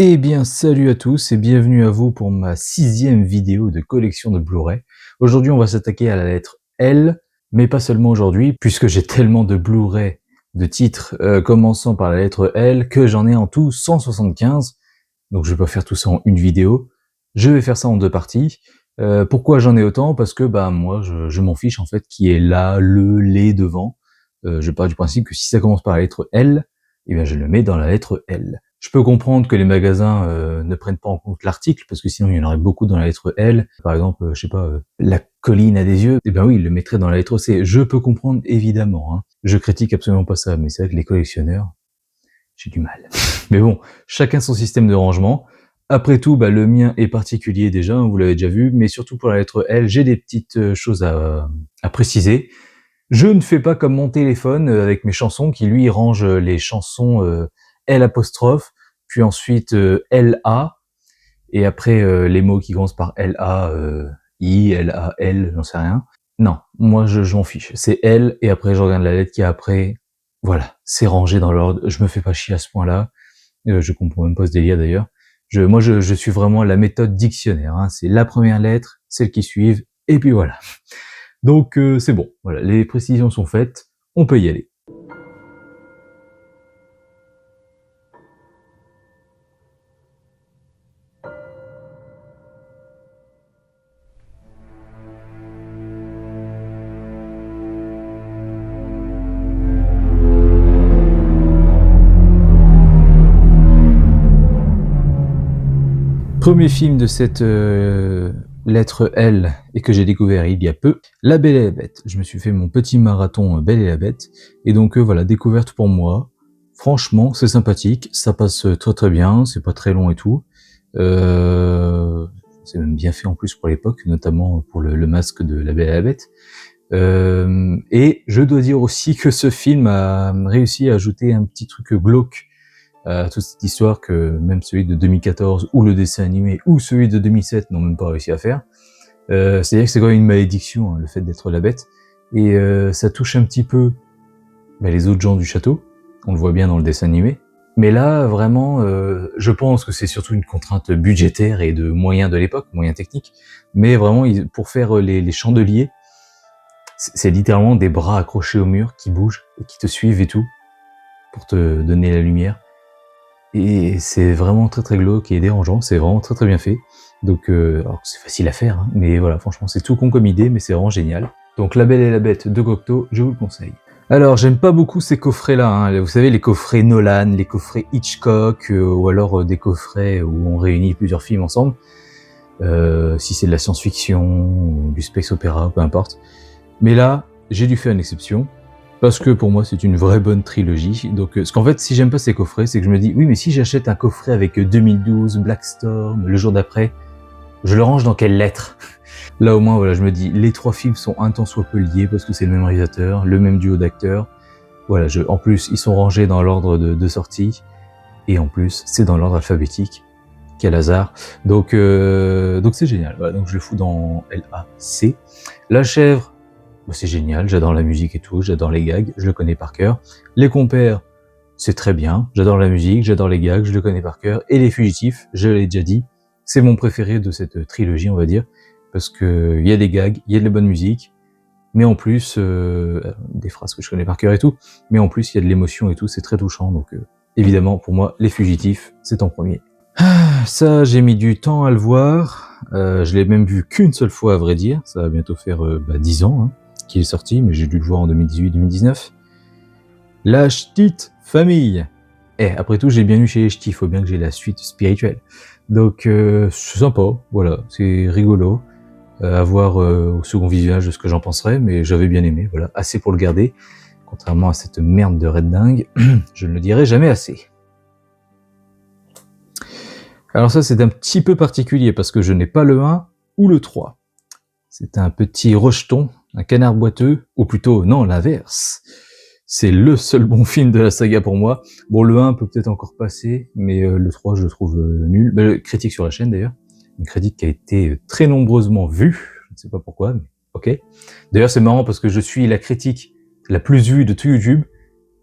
Eh bien, salut à tous et bienvenue à vous pour ma 6e vidéo de collection de Blu-ray. Aujourd'hui, on va s'attaquer à la lettre L, mais pas seulement aujourd'hui, puisque j'ai tellement de Blu-ray de titres commençant par la lettre L que j'en ai en tout 175. Donc je vais pas faire tout ça en une vidéo. Je vais faire ça en deux parties. Pourquoi j'en ai autant? Parce que moi, je m'en fiche en fait qui est là, les devant. Je pars du principe que si ça commence par la lettre L, eh bien je le mets dans la lettre L. Je peux comprendre que les magasins ne prennent pas en compte l'article, parce que sinon il y en aurait beaucoup dans la lettre L. Par exemple, je sais pas, la colline a des yeux, eh ben oui, ils le mettraient dans la lettre C. Je peux comprendre, évidemment, hein. Je critique absolument pas ça, mais c'est vrai que les collectionneurs, j'ai du mal. Mais bon, chacun son système de rangement. Après tout, le mien est particulier déjà, vous l'avez déjà vu, mais surtout pour la lettre L, j'ai des petites choses à préciser. Je ne fais pas comme mon téléphone avec mes chansons, qui lui range les chansons L apostrophe, puis ensuite LA, et après les mots qui commencent par LA, I, LA, L, j'en sais rien. Non, moi je m'en fiche. C'est L, et après je regarde la lettre qui est après. Voilà, c'est rangé dans l'ordre. Je me fais pas chier à ce point-là. Je comprends même pas ce délire d'ailleurs. Moi je suis vraiment la méthode dictionnaire, hein. C'est la première lettre, celle qui suivent, et puis voilà. Donc c'est bon, voilà, les précisions sont faites, on peut y aller. Premier film de cette lettre L et que j'ai découvert il y a peu, La Belle et la Bête. Je me suis fait mon petit marathon Belle et la Bête, et donc voilà, découverte pour moi. Franchement, c'est sympathique, ça passe très très bien, c'est pas très long et tout. C'est même bien fait en plus pour l'époque, notamment pour le masque de La Belle et la Bête. Et je dois dire aussi que ce film a réussi à ajouter un petit truc glauque à toute cette histoire que même celui de 2014 ou le dessin animé ou celui de 2007 n'ont même pas réussi à faire. C'est-à-dire que c'est quand même une malédiction, hein, le fait d'être la bête, et ça touche un petit peu les autres gens du château, on le voit bien dans le dessin animé, mais là vraiment je pense que c'est surtout une contrainte budgétaire et de moyens de l'époque, moyens techniques, mais vraiment pour faire les chandeliers, c'est littéralement des bras accrochés au mur qui bougent et qui te suivent et tout, pour te donner la lumière. Et c'est vraiment très très glauque et dérangeant, c'est vraiment très très bien fait. Donc alors c'est facile à faire, hein, mais voilà, franchement c'est tout con comme idée, mais c'est vraiment génial. Donc La Belle et la Bête de Cocteau, je vous le conseille. Alors j'aime pas beaucoup ces coffrets là, hein. Vous savez, les coffrets Nolan, les coffrets Hitchcock, ou alors des coffrets où on réunit plusieurs films ensemble. Si c'est de la science-fiction, ou du space opéra, peu importe. Mais là, j'ai dû faire une exception. Parce que pour moi c'est une vraie bonne trilogie. Donc, parce qu'en fait si j'aime pas ces coffrets, c'est que je me dis oui, mais si j'achète un coffret avec 2012, Black Storm, le jour d'après, je le range dans quelle lettre? Là au moins voilà, je me dis les trois films sont un tant soit peu liés parce que c'est le même réalisateur, le même duo d'acteurs. Voilà, en plus ils sont rangés dans l'ordre de sortie, et en plus c'est dans l'ordre alphabétique. Quel hasard. Donc c'est génial. Voilà, donc je le fous dans LAC. La chèvre, c'est génial, j'adore la musique et tout, j'adore les gags, je le connais par cœur. Les compères, c'est très bien, j'adore la musique, j'adore les gags, je le connais par cœur. Et les fugitifs, je l'ai déjà dit, c'est mon préféré de cette trilogie, on va dire, parce que il y a des gags, il y a de la bonne musique, mais en plus, des phrases que je connais par cœur et tout, mais en plus il y a de l'émotion et tout, c'est très touchant, donc évidemment pour moi, les fugitifs, c'est en premier. Ça, j'ai mis du temps à le voir, je l'ai même vu qu'une seule fois à vrai dire, ça va bientôt faire 10 ans, hein, qui est sorti, mais j'ai dû le voir en 2018-2019. La Ch'tite Famille. Après tout, j'ai bien eu chez les Ch'tis, il faut bien que j'ai la suite spirituelle. Donc, c'est sympa, voilà, c'est rigolo. À voir au second visionnage de ce que j'en penserais, mais j'avais bien aimé, voilà, assez pour le garder. Contrairement à cette merde de Red Dingue, je ne le dirai jamais assez. Alors ça, c'est un petit peu particulier, parce que je n'ai pas le 1 ou le 3. C'est un petit rejeton, un canard boiteux, ou plutôt, non, l'inverse. C'est le seul bon film de la saga pour moi. Bon, le 1 peut peut-être encore passer, mais le 3, je le trouve nul. Critique sur la chaîne, d'ailleurs. Une critique qui a été très nombreusement vue. Je ne sais pas pourquoi, mais ok. D'ailleurs, c'est marrant parce que je suis la critique la plus vue de tout YouTube,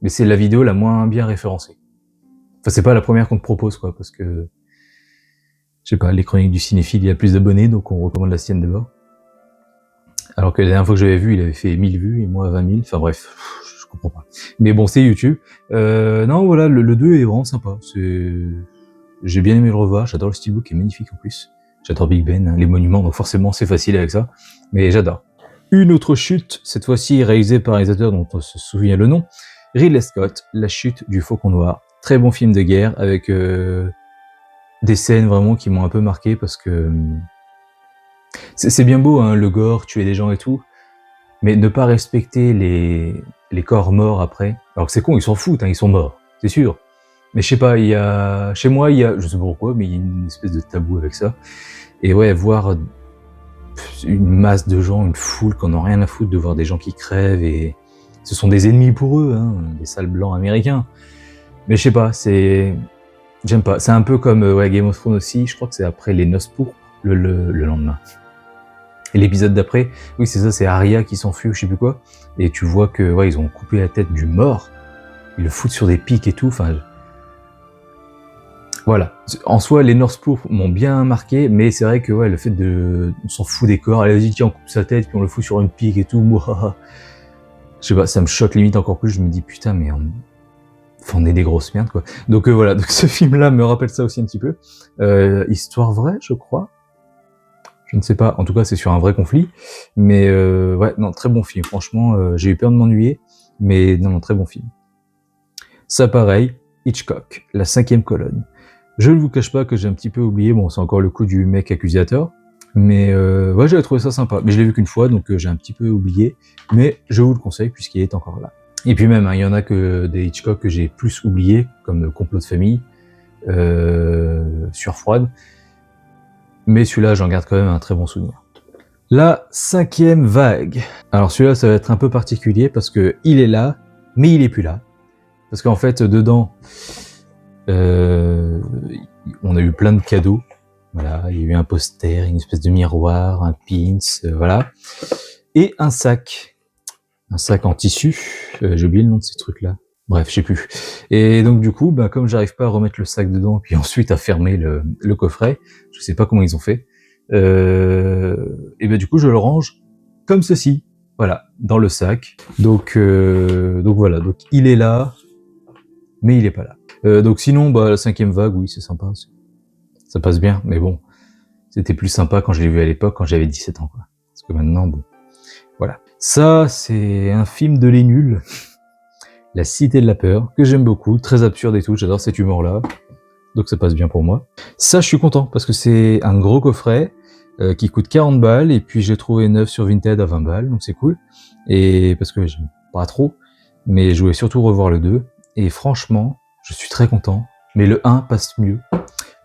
mais c'est la vidéo la moins bien référencée. Enfin, c'est pas la première qu'on te propose, quoi, parce que Je sais pas, les chroniques du cinéphile, il y a plus d'abonnés, donc on recommande la sienne d'abord. Alors que la dernière fois que j'avais vu, il avait fait 1000 vues et moi 20 000. Enfin bref, je comprends pas. Mais bon, c'est YouTube. Non, voilà, le 2 est vraiment sympa. J'ai bien aimé le revoir. J'adore le steelbook, qui est magnifique en plus. J'adore Big Ben, hein, les monuments, donc forcément c'est facile avec ça. Mais j'adore. Une autre chute, cette fois-ci réalisée par un réalisateur dont on se souvient le nom, Ridley Scott, La chute du Faucon Noir. Très bon film de guerre avec des scènes vraiment qui m'ont un peu marqué parce que c'est bien beau, hein, le gore, tuer des gens et tout, mais ne pas respecter les corps morts après. Alors que c'est con, ils s'en foutent, hein, ils sont morts, c'est sûr. Mais je sais pas, chez moi, je sais pas pourquoi, mais il y a une espèce de tabou avec ça. Et ouais, voir une masse de gens, une foule qu'on n'a rien à foutre de voir des gens qui crèvent et ce sont des ennemis pour eux, hein, des sales blancs américains. Mais je sais pas, j'aime pas. C'est un peu comme Game of Thrones aussi. Je crois que c'est après les Noces pourpres, le lendemain. Et l'épisode d'après, oui c'est ça, c'est Arya qui s'enfuit ou je sais plus quoi. Et tu vois que ils ont coupé la tête du mort. Ils le foutent sur des pics et tout. Enfin, voilà. En soi, les North pourpres m'ont bien marqué, mais c'est vrai que le fait on s'en fout des corps. Allez, vas-y, tiens, on coupe sa tête puis on le fout sur une pique et tout. Moi, je sais pas, ça me choque limite encore plus. Je me dis putain, mais on est des grosses merdes quoi. Donc voilà, donc ce film-là me rappelle ça aussi un petit peu. Histoire vraie, je crois. Je ne sais pas, en tout cas c'est sur un vrai conflit. Mais non, très bon film, franchement, j'ai eu peur de m'ennuyer. Mais non, très bon film. Ça pareil, Hitchcock, La 5e colonne. Je ne vous cache pas que j'ai un petit peu oublié, bon c'est encore le coup du mec accusateur. Mais j'avais trouvé ça sympa. Mais je l'ai vu qu'une fois, donc j'ai un petit peu oublié. Mais je vous le conseille puisqu'il est encore là. Et puis même, il y en a que des Hitchcock que j'ai plus oubliés, comme Complot de famille, Sueur froide. Mais celui-là, j'en garde quand même un très bon souvenir. La 5e vague. Alors celui-là, ça va être un peu particulier parce que il est là, mais il est plus là. Parce qu'en fait, dedans, on a eu plein de cadeaux. Voilà, il y a eu un poster, une espèce de miroir, un pins, voilà. Et un sac en tissu. J'ai oublié le nom de ces trucs-là. Bref, je sais plus. Et donc du coup, comme j'arrive pas à remettre le sac dedans, puis ensuite à fermer le coffret, je sais pas comment ils ont fait. Et du coup, je le range comme ceci, voilà, dans le sac. Donc voilà, donc il est là, mais il est pas là. Donc sinon, la 5e vague, oui, c'est sympa, ça passe bien, mais bon, c'était plus sympa quand je l'ai vu à l'époque, quand j'avais 17 ans, quoi. Parce que maintenant, bon, voilà. Ça, c'est un film de les nuls. La Cité de la Peur, que j'aime beaucoup, très absurde et tout, j'adore cet humour-là, donc ça passe bien pour moi. Ça, je suis content, parce que c'est un gros coffret qui coûte 40 balles, et puis j'ai trouvé neuf sur Vinted à 20 balles, donc c'est cool. Et parce que j'aime pas trop, mais je voulais surtout revoir le 2, et franchement, je suis très content, mais le 1 passe mieux.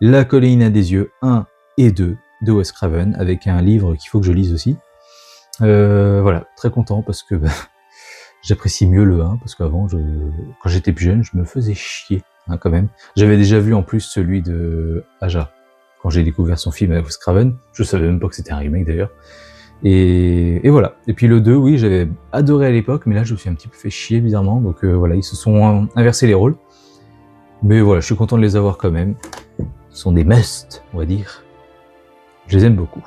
La colline à des yeux 1 et 2 de Wes Craven, avec un livre qu'il faut que je lise aussi. Voilà, très content, parce que j'apprécie mieux le 1, parce qu'avant, quand j'étais plus jeune, je me faisais chier, hein, quand même. J'avais déjà vu en plus celui de Aja, quand j'ai découvert son film avec Wes Craven. Je savais même pas que c'était un remake d'ailleurs. Et voilà. Et puis le 2, oui, j'avais adoré à l'époque, mais là, je me suis un petit peu fait chier bizarrement. Donc voilà, ils se sont inversés les rôles. Mais voilà, je suis content de les avoir quand même. Ce sont des musts, on va dire. Je les aime beaucoup.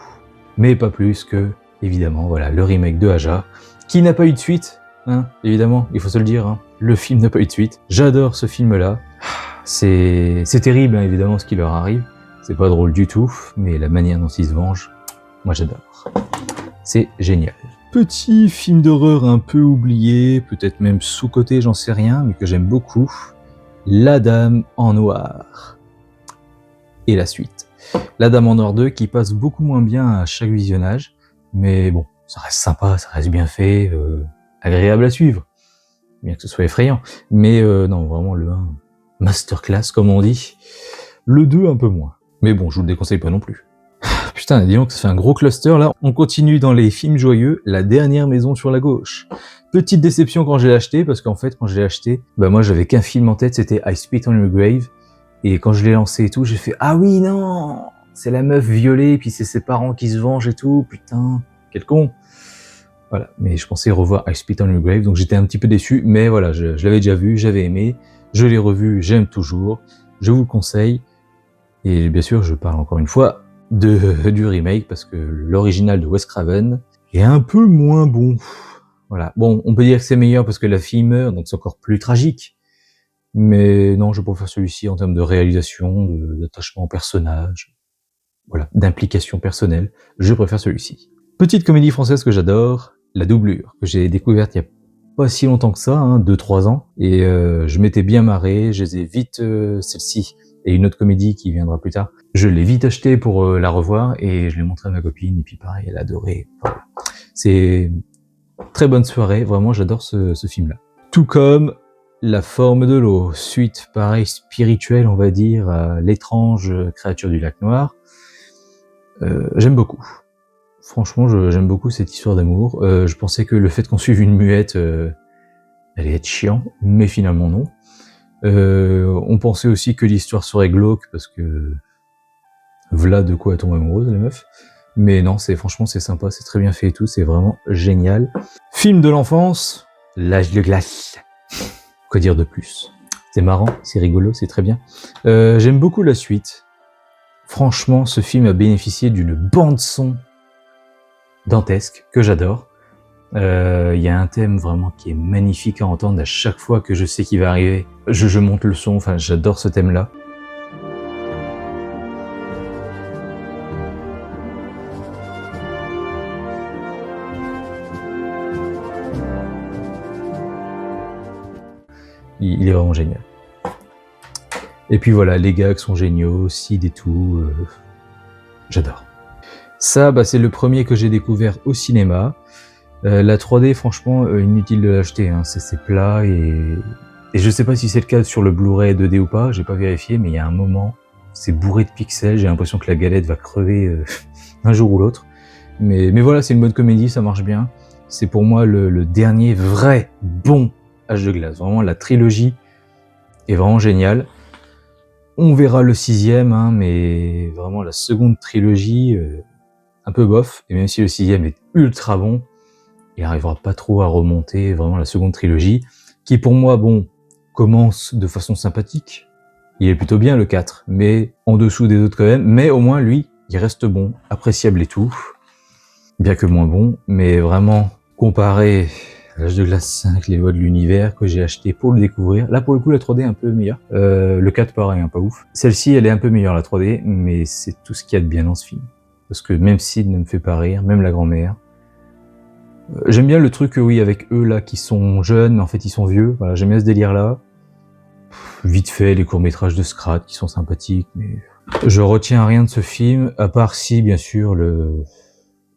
Mais pas plus que, évidemment, voilà, le remake de Aja, qui n'a pas eu de suite. Hein, évidemment, il faut se le dire, hein. Le film n'a pas eu de suite. J'adore ce film-là. C'est terrible, hein, évidemment, ce qui leur arrive. C'est pas drôle du tout, mais la manière dont ils se vengent, moi j'adore. C'est génial. Petit film d'horreur un peu oublié, peut-être même sous-coté, j'en sais rien, mais que j'aime beaucoup. La Dame en Noir. Et la suite. La Dame en Noir 2 qui passe beaucoup moins bien à chaque visionnage, mais bon, ça reste sympa, ça reste bien fait, agréable à suivre, bien que ce soit effrayant. Mais non, vraiment le 1, masterclass comme on dit. Le 2 un peu moins. Mais bon, je vous le déconseille pas non plus. Putain, dis donc, ça fait un gros cluster là. On continue dans les films joyeux, La Dernière Maison sur la Gauche. Petite déception quand je l'ai acheté, parce qu'en fait, quand je l'ai acheté, moi j'avais qu'un film en tête, c'était I Spit on Your Grave. Et quand je l'ai lancé et tout, j'ai fait « Ah oui, non, c'est la meuf violée, et puis c'est ses parents qui se vengent et tout, putain, quel con !» Voilà, mais je pensais revoir I Spit on Your Grave, donc j'étais un petit peu déçu, mais voilà, je l'avais déjà vu, j'avais aimé, je l'ai revu, j'aime toujours, je vous le conseille. Et bien sûr, je parle encore une fois du remake, parce que l'original de Wes Craven est un peu moins bon. Voilà. Bon, on peut dire que c'est meilleur parce que la fille meurt, donc c'est encore plus tragique. Mais non, je préfère celui-ci en termes de réalisation, d'attachement au personnage, voilà, d'implication personnelle. Je préfère celui-ci. Petite comédie française que j'adore, La Doublure, que j'ai découverte il y a pas si longtemps que ça, 2-3 ans, et je m'étais bien marré, je les ai vite, celle-ci, et une autre comédie qui viendra plus tard, je l'ai vite acheté pour la revoir, et je l'ai montré à ma copine, et puis pareil, elle a adoré. Voilà. C'est très bonne soirée, vraiment j'adore ce film-là. Tout comme La Forme de l'eau, suite pareil spirituelle, on va dire, à L'étrange créature du lac noir. J'aime beaucoup. Franchement, j'aime beaucoup cette histoire d'amour. Je pensais que le fait qu'on suive une muette allait être chiant, mais finalement non. On pensait aussi que l'histoire serait glauque, parce que v'là de quoi tomber amoureuse, les meufs. Mais non, franchement c'est sympa, c'est très bien fait et tout, c'est vraiment génial. Film de l'enfance, L'âge de glace. Quoi dire de plus? C'est marrant, c'est rigolo, c'est très bien. J'aime beaucoup la suite. Franchement, ce film a bénéficié d'une bande-son dantesque, que j'adore. Il y a un thème vraiment qui est magnifique à entendre à chaque fois que je sais qu'il va arriver. Je monte le son, enfin j'adore ce thème-là. Il est vraiment génial. Et puis voilà, les gags sont géniaux, Sid et tout, j'adore. Ça, c'est le premier que j'ai découvert au cinéma. La 3D, franchement, inutile de l'acheter, c'est plat, et je sais pas si c'est le cas sur le Blu-ray 2D ou pas, j'ai pas vérifié, mais il y a un moment, c'est bourré de pixels, j'ai l'impression que la galette va crever un jour ou l'autre. Mais voilà, c'est une bonne comédie, ça marche bien. C'est pour moi le dernier vrai bon Âge de glace. Vraiment, la trilogie est vraiment géniale. On verra le 6e, mais vraiment la seconde trilogie, un peu bof. Et même si le 6e est ultra bon, il n'arrivera pas trop à remonter vraiment la seconde trilogie, qui pour moi, commence de façon sympathique. Il est plutôt bien le 4, mais en dessous des autres quand même. Mais au moins, lui, il reste bon, appréciable et tout. Bien que moins bon, mais vraiment, comparé à L'Âge de glace 5, les lois de l'univers, que j'ai acheté pour le découvrir. Là, pour le coup, la 3D est un peu meilleure. Le 4, pareil, pas ouf. Celle-ci, elle est un peu meilleure, la 3D, mais c'est tout ce qu'il y a de bien dans ce film. Parce que même Sid ne me fait pas rire, même la grand-mère. J'aime bien le truc, oui, avec eux, là, qui sont jeunes, mais en fait, ils sont vieux. Voilà, j'aime bien ce délire-là. Vite fait, les courts-métrages de Scrat, qui sont sympathiques, mais je retiens rien de ce film, à part si, bien sûr, le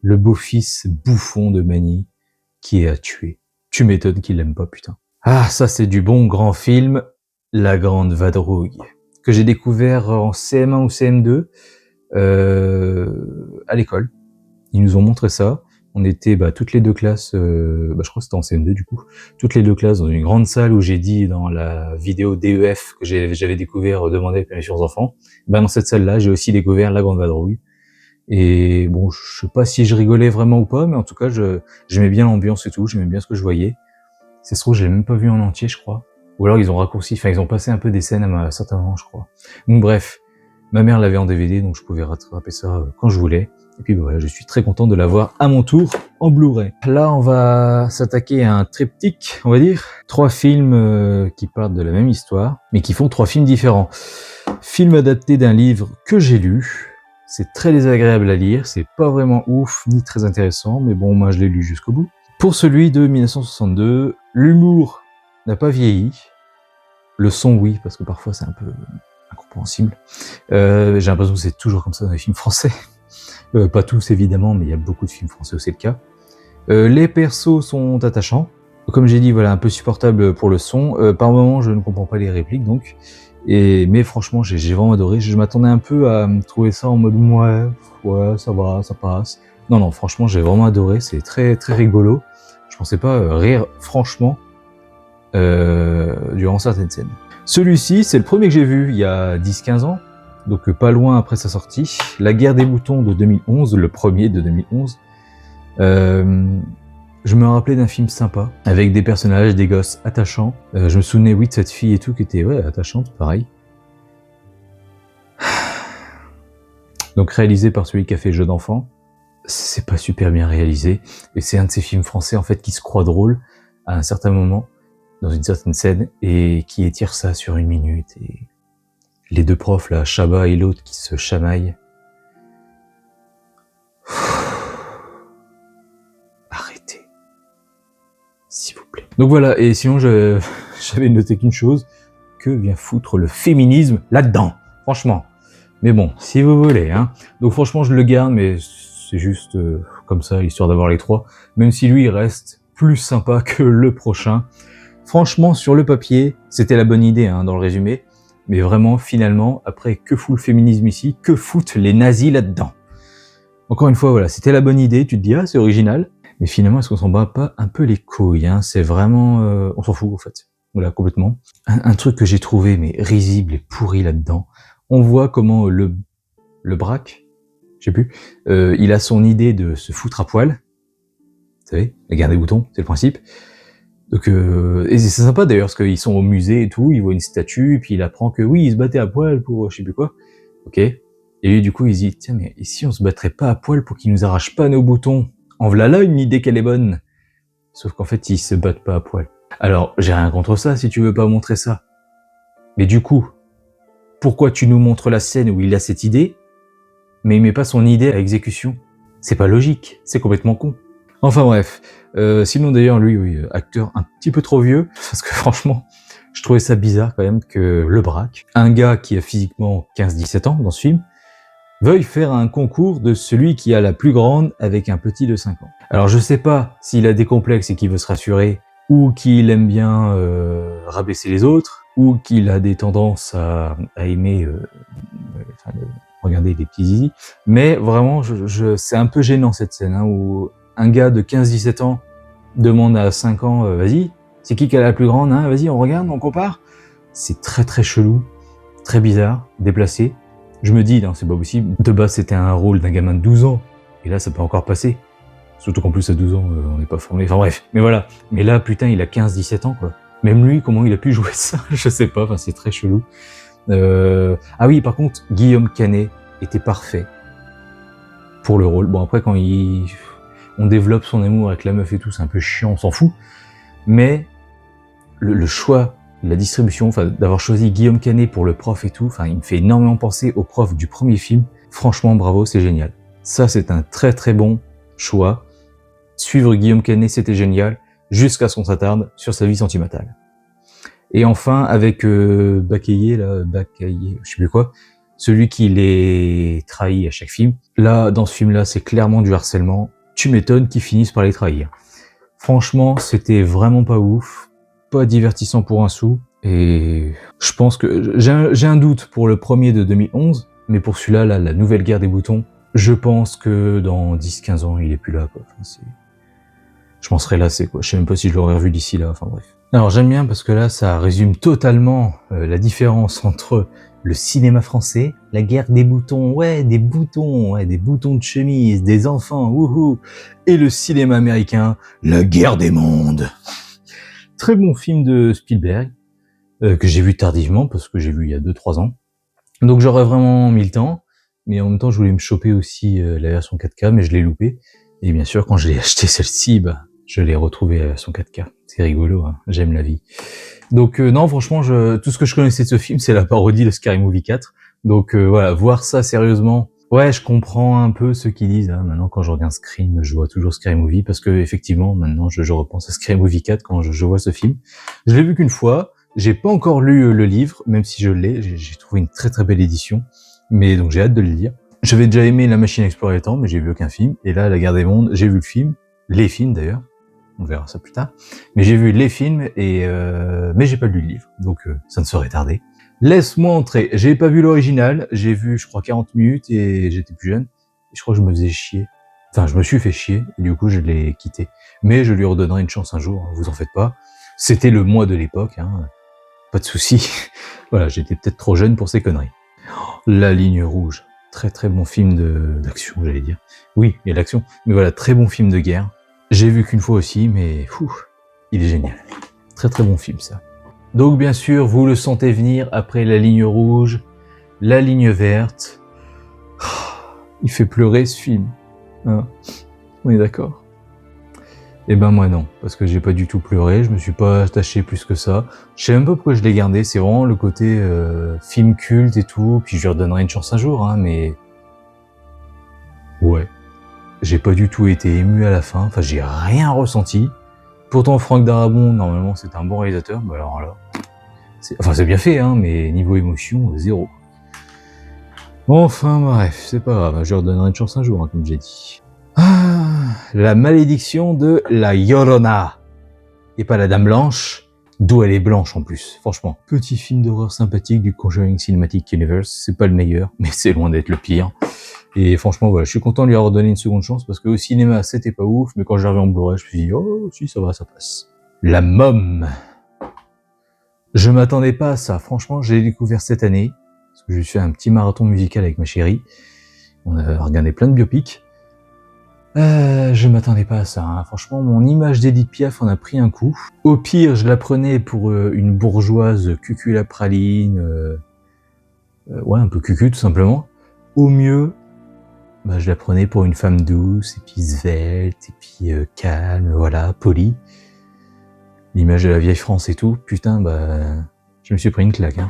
beau-fils bouffon de Manny, qui est à tuer. Tu m'étonnes qu'il l'aime pas, putain. Ah, ça c'est du bon grand film, La Grande Vadrouille, que j'ai découvert en CM1 ou CM2, à l'école. Ils nous ont montré ça. On était toutes les deux classes, je crois que c'était en CM2 du coup, toutes les deux classes dans une grande salle où j'ai dit dans la vidéo DEF que j'avais découvert Demander la permission aux enfants. Dans cette salle-là, j'ai aussi découvert La Grande Vadrouille. Et bon, je sais pas si je rigolais vraiment ou pas, mais en tout cas, j'aimais bien l'ambiance et tout, j'aimais bien ce que je voyais. Ça se trouve, je l'ai même pas vu en entier, je crois. Ou alors ils ont raccourci, ils ont passé un peu des scènes à certains moments, je crois. Donc bref, ma mère l'avait en DVD, donc je pouvais rattraper ça quand je voulais. Et puis voilà, je suis très content de l'avoir à mon tour en Blu-ray. Là, on va s'attaquer à un triptyque, on va dire. 3 films qui partent de la même histoire, mais qui font 3 films différents. Film adapté d'un livre que j'ai lu. C'est très désagréable à lire, c'est pas vraiment ouf, ni très intéressant, mais bon, moi je l'ai lu jusqu'au bout. Pour celui de 1962, l'humour n'a pas vieilli. Le son, oui, parce que parfois c'est un peu incompréhensible. J'ai l'impression que c'est toujours comme ça dans les films français. Pas tous évidemment, mais il y a beaucoup de films français où c'est le cas. Les persos sont attachants. Comme j'ai dit, voilà, un peu supportable pour le son. Par moments, je ne comprends pas les répliques, donc. Mais franchement, j'ai vraiment adoré. Je m'attendais un peu à trouver ça en mode ouais, ça va, ça passe. Non, franchement, j'ai vraiment adoré. C'est très très rigolo. Je pensais pas rire franchement durant certaines scènes. Celui-ci, c'est le premier que j'ai vu il y a 10-15 ans, donc pas loin après sa sortie. La guerre des boutons de 2011, le premier de 2011. Je me rappelais d'un film sympa, avec des personnages, des gosses attachants. Je me souvenais, oui, de cette fille et tout, qui était, attachante, pareil. Donc réalisé par celui qui a fait Jeux d'enfant. C'est pas super bien réalisé, et c'est un de ces films français en fait qui se croit drôle à un certain moment, dans une certaine scène, et qui étire ça sur 1 minute, et les deux profs là, Chabat et l'autre qui se chamaillent. Arrêtez, s'il vous plaît. Donc voilà, et sinon j'avais noté qu'une chose, que vient foutre le féminisme là-dedans, franchement. Mais bon, si vous voulez, hein. Donc franchement je le garde, mais c'est juste comme ça, histoire d'avoir les 3, même si lui il reste plus sympa que le prochain. Franchement, sur le papier, c'était la bonne idée hein, dans le résumé, mais vraiment, finalement, après, que fout le féminisme ici? Que foutent les nazis là-dedans? Encore une fois, voilà, c'était la bonne idée, tu te dis, ah, c'est original, mais finalement, est-ce qu'on s'en bat pas un peu les couilles hein? C'est vraiment... on s'en fout, en fait. Voilà, complètement. Un truc que j'ai trouvé, mais risible et pourri là-dedans, on voit comment le braque, je sais plus, il a son idée de se foutre à poil, vous savez, la guerre des boutons, c'est le principe. Donc, et c'est sympa d'ailleurs, parce qu'ils sont au musée et tout, ils voient une statue, et puis il apprend que oui, il se battait à poil pour je sais plus quoi, ok. Et lui, du coup, il se dit, tiens, mais si on se battrait pas à poil pour qu'ils nous arrachent pas nos boutons? En voilà là une idée qu'elle est bonne. Sauf qu'en fait, ils se battent pas à poil. Alors, j'ai rien contre ça si tu veux pas montrer ça. Mais du coup, pourquoi tu nous montres la scène où il a cette idée, mais il met pas son idée à exécution? C'est pas logique, c'est complètement con. Enfin bref, sinon d'ailleurs lui, oui, acteur un petit peu trop vieux, parce que franchement, je trouvais ça bizarre quand même que le braque, un gars qui a physiquement 15-17 ans dans ce film, veuille faire un concours de celui qui a la plus grande avec un petit de 5 ans. Alors je sais pas s'il a des complexes et qu'il veut se rassurer, ou qu'il aime bien rabaisser les autres, ou qu'il a des tendances à aimer regarder les petits zizi, mais vraiment, c'est un peu gênant cette scène, hein, où un gars de 15-17 ans demande à 5 ans, vas-y, c'est qui a la plus grande, hein, vas-y, on regarde, on compare. C'est très très chelou, très bizarre, déplacé. Je me dis, non, c'est pas possible, de base c'était un rôle d'un gamin de 12 ans, et là ça peut encore passer. Surtout qu'en plus à 12 ans, on n'est pas formé, enfin bref, mais voilà. Mais là, putain, il a 15-17 ans, quoi. Même lui, comment il a pu jouer ça? Je sais pas, enfin c'est très chelou. Ah oui, par contre, Guillaume Canet était parfait pour le rôle. Bon, après, quand on développe son amour avec la meuf et tout, c'est un peu chiant, on s'en fout. Mais le choix, la distribution, enfin, d'avoir choisi Guillaume Canet pour le prof et tout, enfin, il me fait énormément penser au prof du premier film. Franchement, bravo, c'est génial. Ça, c'est un très très bon choix. Suivre Guillaume Canet, c'était génial, jusqu'à ce qu'on s'attarde sur sa vie sentimentale. Et enfin, avec Bakaye, je sais plus quoi, celui qui les trahit à chaque film. Là, dans ce film-là, c'est clairement du harcèlement. Tu m'étonnes qu'ils finissent par les trahir. Franchement, c'était vraiment pas ouf, pas divertissant pour un sou, et je pense que j'ai un doute pour le premier de 2011, mais pour celui-là, là, la nouvelle guerre des boutons, je pense que dans 10-15 ans, il est plus là, quoi. Enfin, je m'en serais lassé, quoi. Je sais même pas si je l'aurais revu d'ici là, enfin bref. Alors j'aime bien parce que là, ça résume totalement la différence entre le cinéma français, la guerre des boutons, ouais, des boutons de chemise, des enfants, wouhou, et le cinéma américain, la guerre des mondes. Très bon film de Spielberg, que j'ai vu tardivement, parce que j'ai vu il y a 2-3 ans. Donc j'aurais vraiment mis le temps, mais en même temps je voulais me choper aussi la version 4K, mais je l'ai loupé. Et bien sûr, quand je l'ai acheté celle-ci, bah, je l'ai retrouvée à la version 4K. C'est rigolo, hein, j'aime la vie. Donc non, franchement, tout ce que je connaissais de ce film, c'est la parodie de Scary Movie 4. Donc voilà, voir ça sérieusement, ouais, je comprends un peu ceux qui disent, hein, maintenant quand je regarde Scream, je vois toujours Scary Movie, parce que effectivement, maintenant, je repense à Scary Movie 4 quand je vois ce film. Je l'ai vu qu'une fois, j'ai pas encore lu le livre, même si je l'ai, j'ai trouvé une très très belle édition, mais donc j'ai hâte de le lire. J'avais déjà aimé La Machine à explorer les temps, mais j'ai vu aucun film, et là, La Guerre des Mondes, j'ai vu le film, les films d'ailleurs, on verra ça plus tard, mais j'ai vu les films, et mais j'ai pas lu le livre, donc ça ne saurait tarder. Laisse-moi entrer, j'ai pas vu l'original, j'ai vu je crois 40 minutes, et j'étais plus jeune, et je crois que je me faisais chier. Enfin, je me suis fait chier, et du coup je l'ai quitté. Mais je lui redonnerai une chance un jour, vous en faites pas. C'était le moi de l'époque, hein, pas de souci. Voilà, j'étais peut-être trop jeune pour ces conneries. La ligne rouge, très très bon film d'action, j'allais dire. Oui, il y a de l'action, mais voilà, très bon film de guerre. J'ai vu qu'une fois aussi, mais il est génial. Très très bon film ça. Donc bien sûr, vous le sentez venir après la ligne rouge, la ligne verte. Il fait pleurer ce film. Hein, on est d'accord. Eh ben moi non, parce que j'ai pas du tout pleuré, je me suis pas attaché plus que ça. Je sais même pas pourquoi je l'ai gardé, c'est vraiment le côté film culte et tout, puis je lui redonnerai une chance un jour, hein, mais... Ouais. J'ai pas du tout été ému à la fin, enfin j'ai rien ressenti. Pourtant Franck Darabont, normalement c'est un bon réalisateur, mais alors là... c'est bien fait, hein, mais niveau émotion, zéro. Enfin bref, c'est pas grave, je lui redonnerai une chance un jour, hein, comme j'ai dit. Ah, la malédiction de la Llorona. Et pas la Dame Blanche, d'où elle est blanche en plus, franchement. Petit film d'horreur sympathique du Conjuring Cinematic Universe, c'est pas le meilleur, mais c'est loin d'être le pire. Et franchement, voilà, je suis content de lui avoir donné une seconde chance, parce qu'au cinéma, c'était pas ouf, mais quand je l'ai revu en Blu-ray, je me suis dit, oh, si, ça va, ça passe. La Mom. Je m'attendais pas à ça, franchement, je l'ai découvert cette année, parce que je suis fait un petit marathon musical avec ma chérie. On a regardé plein de biopics. Je m'attendais pas à ça, hein. Franchement, mon image d'Edith Piaf en a pris un coup. Au pire, je la prenais pour une bourgeoise cuculapraline, ouais, un peu cucu tout simplement. Au mieux, bah, je la prenais pour une femme douce, et puis svelte, et puis calme, voilà, polie. L'image de la vieille France et tout, putain, bah, je me suis pris une claque, hein.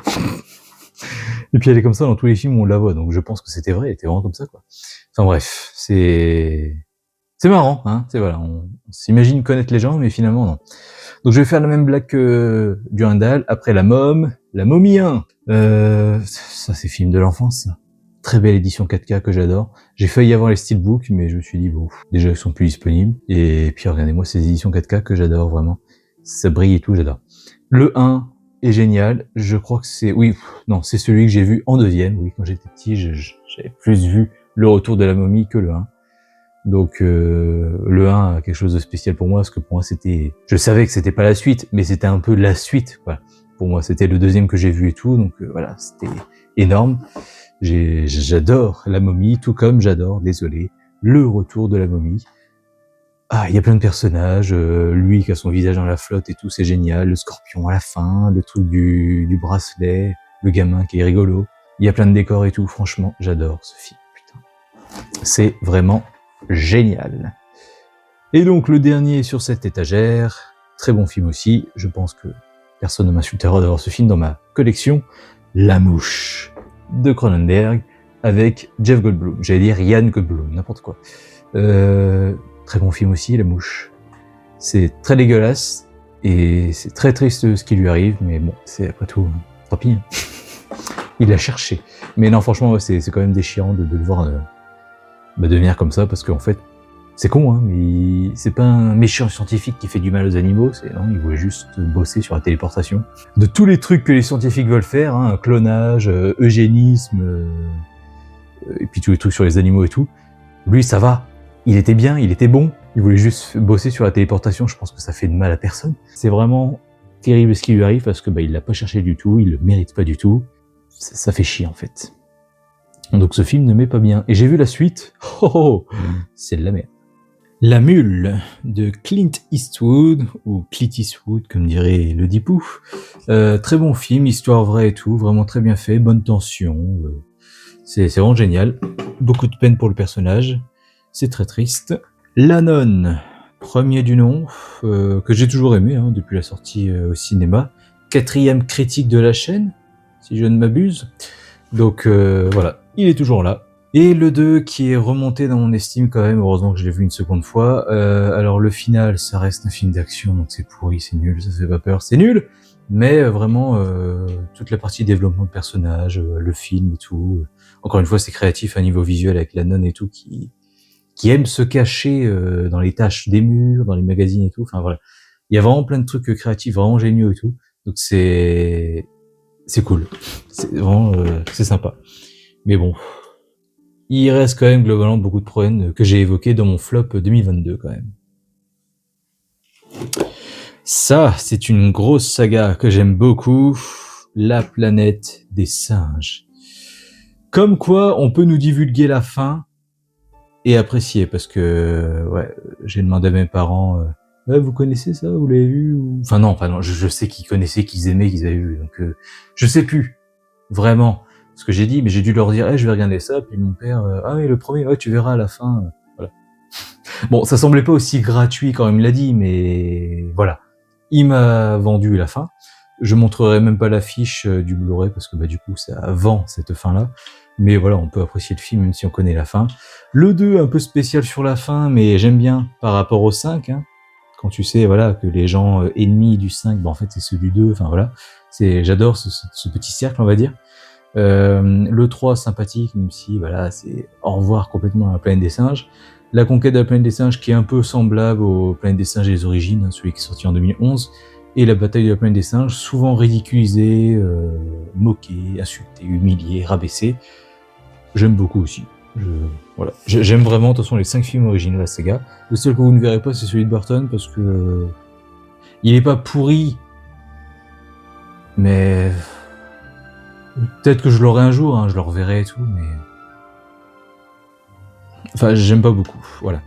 Et puis elle est comme ça dans tous les films où on la voit, donc je pense que c'était vrai, elle était vraiment comme ça, quoi. Enfin bref, c'est marrant, hein, c'est voilà, on s'imagine connaître les gens, mais finalement non. Donc je vais faire la même blague que Durandal, après la momie 1. Ça c'est film de l'enfance, ça. Très belle édition 4K que j'adore. J'ai failli avoir les steelbooks, mais je me suis dit, bon, déjà ils sont plus disponibles. Et puis regardez-moi ces éditions 4K que j'adore vraiment. Ça brille et tout, j'adore. Le 1 est génial, je crois que c'est... Oui, non, c'est celui que j'ai vu en deuxième. Oui, quand j'étais petit, j'avais plus vu Le Retour de la momie que le 1. Donc le 1 a quelque chose de spécial pour moi, parce que pour moi c'était... Je savais que c'était pas la suite, mais c'était un peu la suite, quoi. Pour moi, c'était le deuxième que j'ai vu et tout, donc voilà, c'était énorme. J'adore la momie, tout comme j'adore, désolé, Le Retour de la momie. Ah, il y a plein de personnages, lui qui a son visage dans la flotte et tout, c'est génial, le scorpion à la fin, le truc du bracelet, le gamin qui est rigolo. Il y a plein de décors et tout, franchement, j'adore ce film, putain. C'est vraiment génial. Et donc le dernier sur cette étagère, très bon film aussi, je pense que personne ne m'insultera d'avoir ce film dans ma collection, La Mouche, de Cronenberg, avec Jeff Goldblum, j'allais dire Yann Goldblum, n'importe quoi. Très bon film aussi, La Mouche. C'est très dégueulasse, et c'est très triste ce qui lui arrive, mais bon, c'est après tout, tant pis. Il l'a cherché. Mais non, franchement, c'est quand même déchirant de le voir devenir comme ça, parce qu'en fait, c'est con, hein, mais c'est pas un méchant scientifique qui fait du mal aux animaux, non, il voulait juste bosser sur la téléportation. De tous les trucs que les scientifiques veulent faire, hein, clonage, eugénisme, et puis tous les trucs sur les animaux et tout, lui, ça va. Il était bien, il était bon, il voulait juste bosser sur la téléportation, je pense que ça fait de mal à personne. C'est vraiment terrible ce qui lui arrive, parce que il l'a pas cherché du tout, il le mérite pas du tout. Ça fait chier, en fait. Donc ce film ne m'est pas bien. Et j'ai vu la suite, c'est de la merde. La Mule, de Clint Eastwood, ou Clint Eastwood, comme dirait le Dipou. Très bon film, histoire vraie et tout, vraiment très bien fait, bonne tension. C'est vraiment génial. Beaucoup de peine pour le personnage. C'est très triste. La Nonne, premier du nom, que j'ai toujours aimé, hein, depuis la sortie au cinéma. 4e critique de la chaîne, si je ne m'abuse. Donc voilà, il est toujours là. Et le 2 qui est remonté dans mon estime quand même, heureusement que je l'ai vu une seconde fois. Alors le final, ça reste un film d'action, donc c'est pourri, c'est nul, ça fait pas peur, c'est nul. Mais vraiment, toute la partie développement de personnages, le film et tout. Encore une fois, c'est créatif à niveau visuel avec la nonne et tout, qui aime se cacher dans les taches des murs, dans les magazines et tout. Enfin voilà, il y a vraiment plein de trucs créatifs, vraiment géniaux et tout. Donc c'est cool, c'est vraiment c'est sympa. Mais bon, il reste quand même globalement beaucoup de problèmes que j'ai évoqués dans mon flop 2022 quand même. Ça, c'est une grosse saga que j'aime beaucoup, La planète des singes. Comme quoi, on peut nous divulguer la fin et apprécier, parce que ouais, j'ai demandé à mes parents, vous connaissez ça, vous l'avez vu ou... Enfin non, je sais qu'ils connaissaient, qu'ils aimaient, qu'ils avaient vu, donc je sais plus, vraiment. ce que j'ai dit, mais j'ai dû leur dire, je vais regarder ça, puis mon père, ah oui, le premier, ouais, tu verras à la fin, voilà. Bon, ça semblait pas aussi gratuit quand il me l'a dit, mais voilà. Il m'a vendu la fin. Je montrerai même pas l'affiche du Blu-ray parce que du coup ça vend cette fin-là. Mais voilà, on peut apprécier le film même si on connaît la fin. Le 2, un peu spécial sur la fin, mais j'aime bien par rapport au 5. Hein. Quand tu sais voilà que les gens ennemis du 5, en fait c'est ceux du 2. Enfin voilà, j'adore ce petit cercle, on va dire. Le 3, sympathique, même si voilà, c'est au revoir complètement à la planète des singes. La conquête de la planète des singes qui est un peu semblable aux planètes des singes et les origines, hein, celui qui est sorti en 2011. Et la bataille de la planète des singes, souvent ridiculisée, moquée, insultée, humiliée, rabaissée. J'aime beaucoup aussi. Voilà. J'aime vraiment, de toute façon, les 5 films originaux de la saga. Le seul que vous ne verrez pas, c'est celui de Burton, parce que il est pas pourri, mais peut-être que je l'aurai un jour, hein, je le reverrai et tout, mais enfin, j'aime pas beaucoup. Voilà.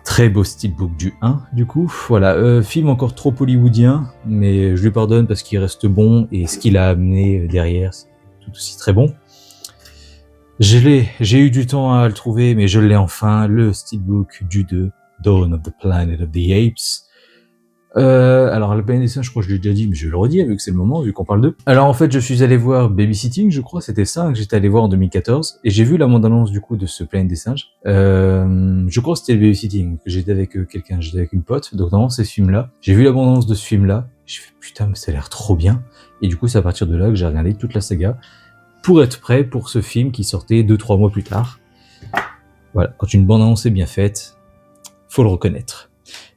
Très beau steelbook du 1, du coup. Voilà, film encore trop hollywoodien, mais je lui pardonne parce qu'il reste bon et ce qu'il a amené derrière, c'est tout aussi très bon. J'ai eu du temps à le trouver, mais je l'ai enfin, le steelbook du 2, Dawn of the Planet of the Apes. Alors, la planète des singes, je crois que je l'ai déjà dit, mais je le redis, vu que c'est le moment, vu qu'on parle d'eux. Alors, en fait, je suis allé voir Babysitting, je crois, c'était ça, que j'étais allé voir en 2014, et j'ai vu la bande-annonce, du coup, de ce planète des singes. Je crois que c'était le Babysitting, que j'étais avec quelqu'un, j'étais avec une pote, donc dans ces films-là, j'ai vu la bande-annonce de ce film-là, je fais, putain, mais ça a l'air trop bien. Et du coup, c'est à partir de là que j'ai regardé toute la saga, pour être prêt pour ce film qui sortait 2-3 mois plus tard. Voilà, quand une bande-annonce est bien faite, faut le reconnaître.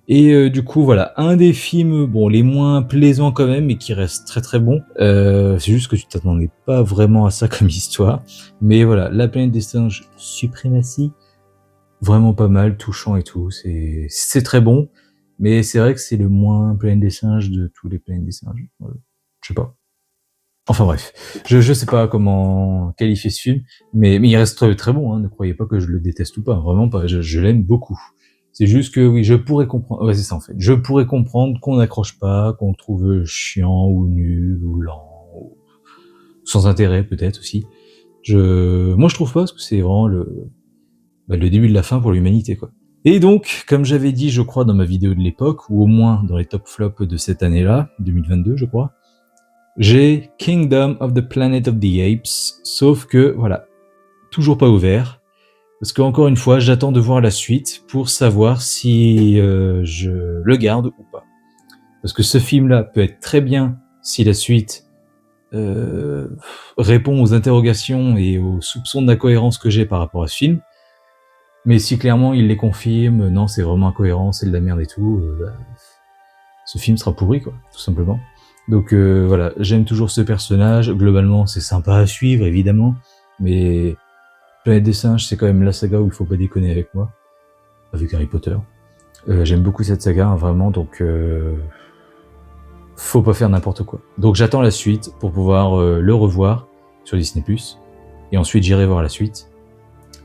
Et du coup, voilà, un des films, bon, les moins plaisants quand même, mais qui reste très très bon. C'est juste que tu t'attendais pas vraiment à ça comme histoire. Mais voilà, La planète des singes, suprématie, vraiment pas mal, touchant et tout. C'est très bon, mais c'est vrai que c'est le moins planète des singes de tous les planètes des singes. Voilà. Je sais pas. Enfin bref, je sais pas comment qualifier ce film, mais il reste très, très bon. Hein. Ne croyez pas que je le déteste ou pas, vraiment pas. Je l'aime beaucoup. C'est juste que oui, je pourrais comprendre. Ouais, c'est ça en fait. Je pourrais comprendre qu'on n'accroche pas, qu'on le trouve chiant ou nul ou lent, ou sans intérêt peut-être aussi. Moi je trouve pas parce que c'est vraiment le début de la fin pour l'humanité quoi. Et donc, comme j'avais dit, je crois dans ma vidéo de l'époque, ou au moins dans les top flops de cette année-là, 2022 je crois, j'ai Kingdom of the Planet of the Apes, sauf que voilà, toujours pas ouvert. Parce que encore une fois, j'attends de voir la suite pour savoir si je le garde ou pas. Parce que ce film-là peut être très bien si la suite répond aux interrogations et aux soupçons d'incohérence que j'ai par rapport à ce film. Mais si clairement il les confirme, non c'est vraiment incohérent, c'est de la merde et tout, ce film sera pourri quoi, tout simplement. Donc voilà, j'aime toujours ce personnage, globalement c'est sympa à suivre évidemment, mais Planète des singes, c'est quand même la saga où il faut pas déconner avec moi, avec Harry Potter. J'aime beaucoup cette saga, hein, vraiment, donc faut pas faire n'importe quoi. Donc j'attends la suite pour pouvoir le revoir sur Disney+, et ensuite j'irai voir la suite.